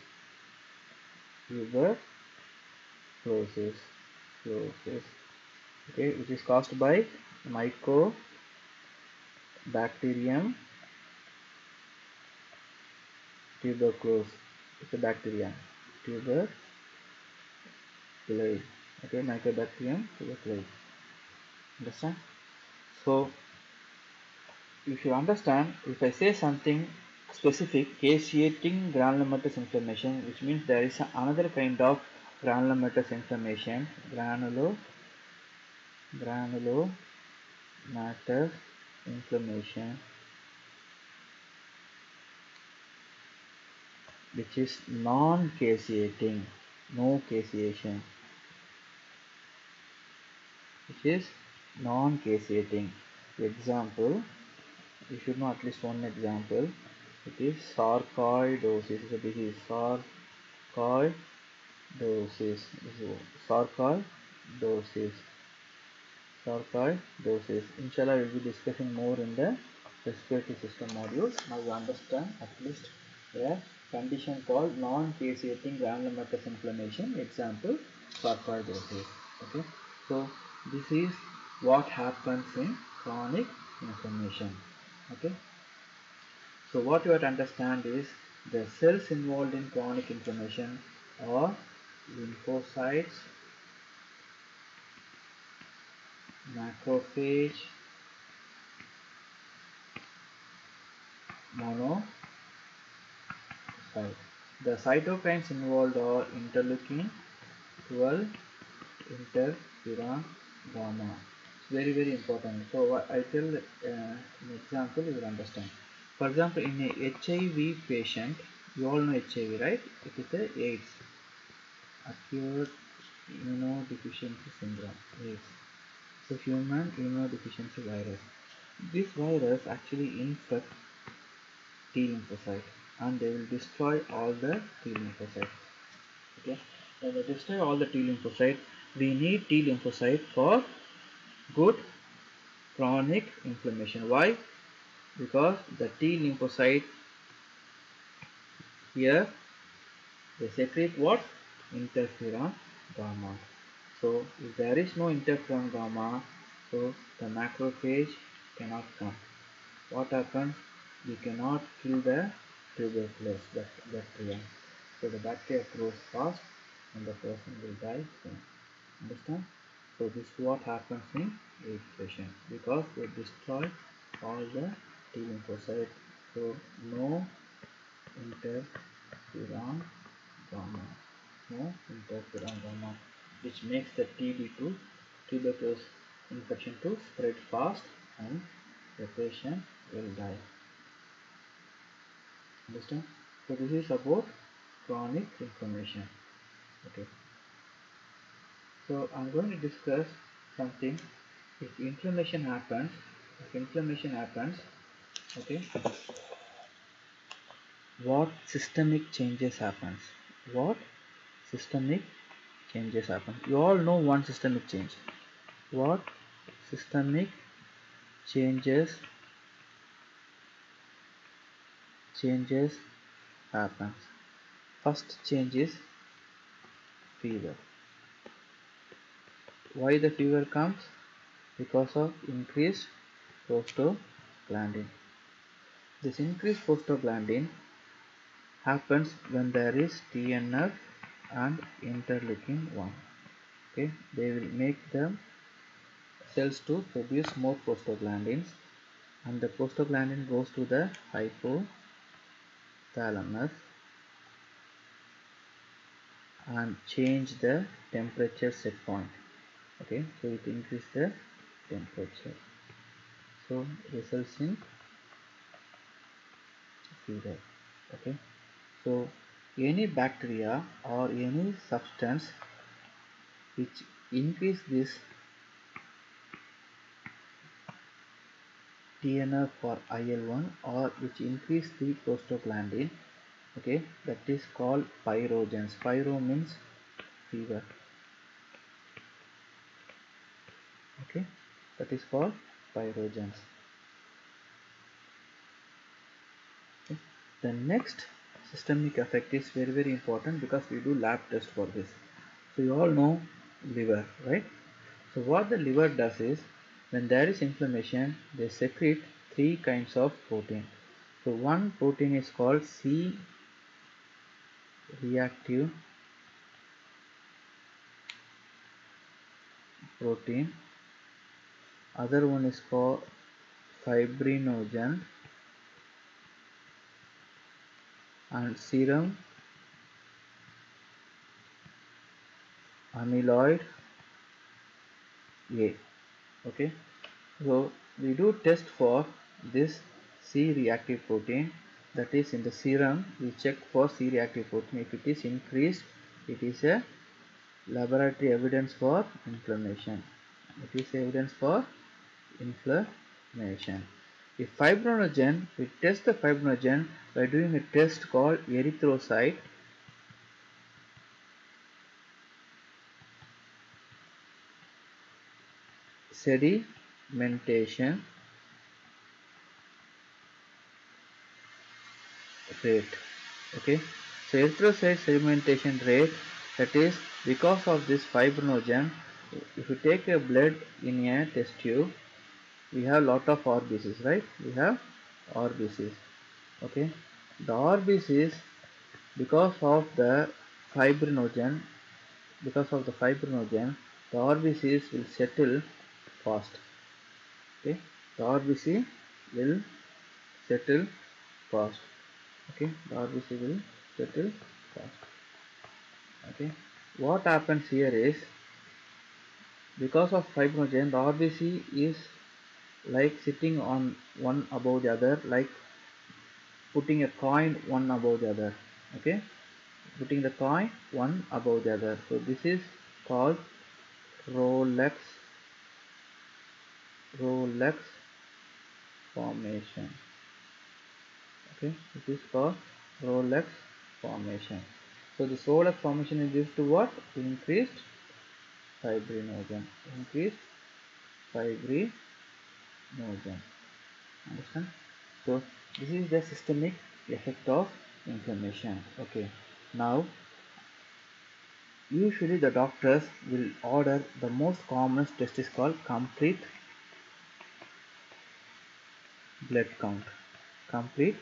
A: Tuberculosis, okay, which is caused by Mycobacterium tuberculosis. It's a bacteria. Tuberculosis. Okay, Mycobacterium tuberculosis. Understand? So, if you understand, if I say something specific, caseating granulomatous inflammation, which means there is another kind of granulomatous inflammation, granulomatous inflammation, which is non-caseating, no caseation, which is non-caseating. Example, you should know at least one example. It is sarcoidosis. It's a disease. Sarcoidosis. Sarcoidosis. Inshallah, we will be discussing more in the respiratory system modules. Now you understand at least a condition called non-caseating granulomatous inflammation. Example, sarcoidosis. Okay. So this is what happens in chronic inflammation. Okay. So what you have to understand is the cells involved in chronic inflammation are lymphocytes, macrophage, monocyte. The cytokines involved are interleukin 12, interferon gamma. It's very very important. So what I tell an example, you will understand. For example, in a HIV patient, you all know HIV, right? It is a AIDS, acute immunodeficiency syndrome, AIDS. It's a human immunodeficiency virus. This virus actually infects T lymphocyte and they will destroy all the T lymphocyte. Okay, when they destroy all the T lymphocyte, we need T lymphocyte for good chronic inflammation. Why? Because the T lymphocyte here, they secrete what? Interferon gamma. So if there is no interferon gamma, so the macrophage cannot come. What happens? We cannot kill the tuberculosis bacteria. So the bacteria grows fast and the person will die soon. Understand? So this is what happens in AIDS patient because they destroy all the T lymphocytes. So no interferon gamma. No interferon gamma, which makes the tuberculosis infection to spread fast and the patient will die. Understand? So this is about chronic inflammation. Okay. So I'm going to discuss something. If inflammation happens, okay, what systemic changes happens? What systemic changes happen? You all know one systemic change. What systemic changes happens? First change is fever. Why the fever comes? Because of increased prostaglandin. This increased prostaglandin happens when there is TNF and interleukin 1. Okay, they will make the cells to produce more prostaglandins, and the prostaglandin goes to the hypothalamus, and change the temperature set point. Okay, so it increase the temperature, so results in fever. Okay, so any bacteria or any substance which increase this TNF or IL-1 or which increase the prostaglandin, okay, that is called pyrogens. Pyro means fever. Okay, that is called pyrogens. Okay. The next systemic effect is very important because we do lab test for this. So you all know liver, right? So what the liver does is, when there is inflammation, they secrete three kinds of protein. So one protein is called C reactive protein, other one is called fibrinogen, and serum amyloid A. Okay, so we do test for this C reactive protein, that is in the serum we check for C reactive protein. If it is increased, it is a laboratory evidence for inflammation. It is evidence for inflammation. If fibrinogen, we test the fibrinogen by doing a test called erythrocyte sedimentation rate. Okay, so erythrocyte sedimentation rate, that is because of this fibrinogen. If you take a blood in a test tube, we have lot of RBCs, right? We have RBCs. Okay, the RBCs, because of the fibrinogen, the RBCs will settle fast. Okay, the RBC will settle fast. Okay, the RBC will settle fast. Okay, what happens here is, because of fibrinogen, the RBC is like sitting on one above the other, like putting a coin one above the other. Okay, putting the coin one above the other. So this is called Rolex formation. Okay, this is called Rolex formation. So this Rolex formation is due to what? Increased fibrinogen. Increased fibrinogen. Understand? So this is the systemic effect of inflammation. Okay, now usually the doctors will order the most common test is called complete blood count. Complete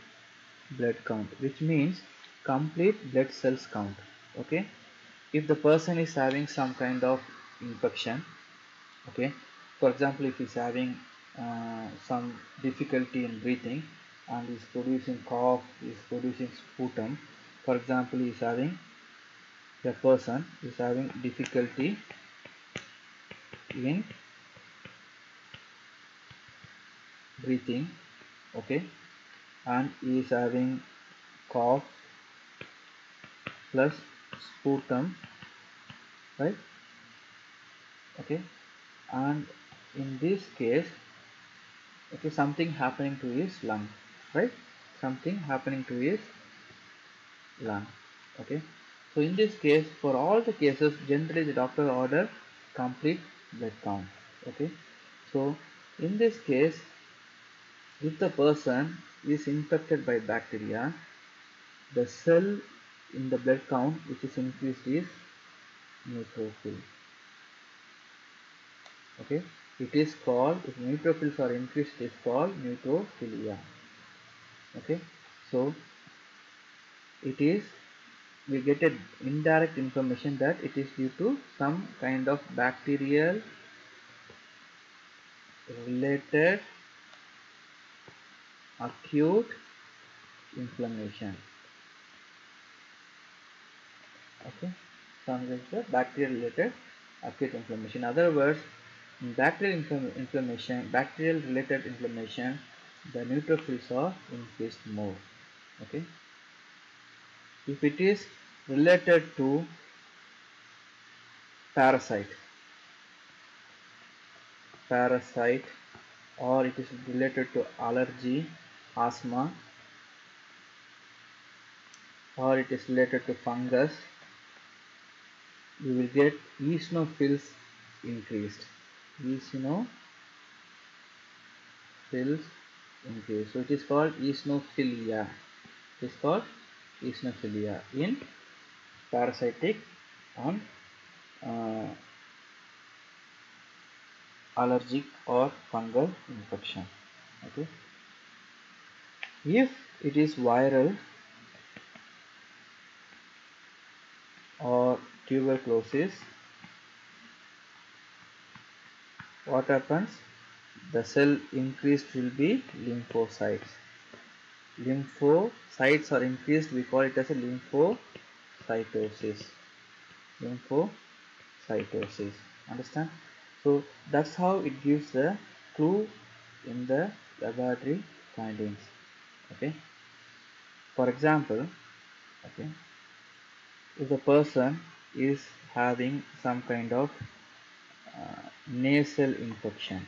A: blood count, which means complete blood cells count. Okay, if the person is having some kind of infection, okay, for example, if he's having some difficulty in breathing and is producing cough, is producing sputum, for example, a person is having difficulty in breathing, okay, and he is having cough plus sputum, right? Okay, and in this case, okay, something happening to his lung, right? Something happening to his lung. Okay, so in this case, for all the cases, generally the doctor order complete blood count. Okay, so in this case, if the person is infected by bacteria, the cell in the blood count which is increased is neutrophil. Okay, it is called, if neutrophils are increased, it is called neutrophilia. Okay, so it is, we get an indirect information that it is due to some kind of bacterial related acute inflammation. Okay, It's a bacterial related acute inflammation. In other words, in bacterial related inflammation, the neutrophils are increased more. Okay. If it is related to parasite, or it is related to allergy, asthma, or it is related to fungus, you will get eosinophils increased. Eosinophils increased. So it is called eosinophilia. It is called eosinophilia in parasitic and allergic or fungal infection. Okay. If it is viral or tuberculosis, what happens? The cell increased will be lymphocytes. Lymphocytes are increased, we call it as a lymphocytosis. Lymphocytosis. Understand? So that's how it gives the clue in the laboratory findings. Okay. For example, okay, if the person is having some kind of nasal infection,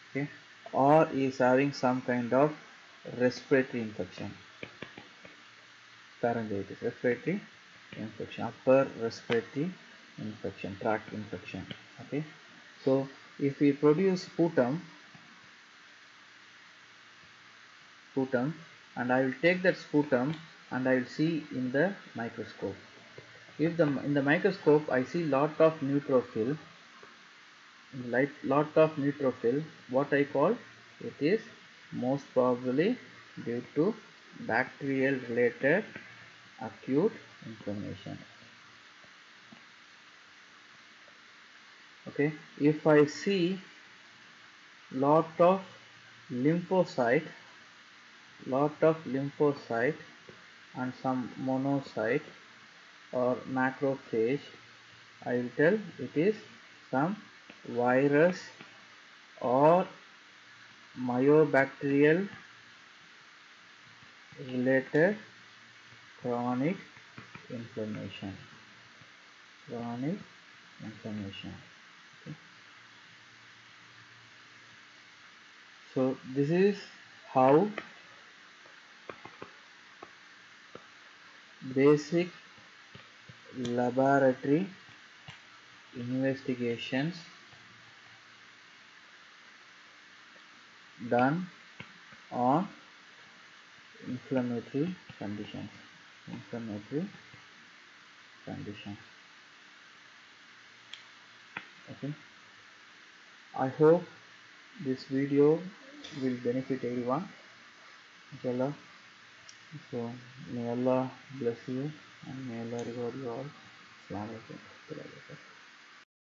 A: okay, or is having some kind of respiratory infection, pharyngitis, respiratory infection, upper respiratory infection, tract infection. Okay, so if we produce sputum, and I will take that sputum and I will see in the microscope. If in the microscope I see lot of neutrophil, what I call it is most probably due to bacterial related acute inflammation. Okay, if I see lot of lymphocyte and some monocyte or macrophage, I will tell it is some virus or myobacterial related chronic inflammation. Okay. So this is how basic laboratory investigations done on inflammatory conditions. Okay. I hope this video will benefit everyone. Inshallah. So may Allah bless you and may Allah reward you all. Assalamu alaikum.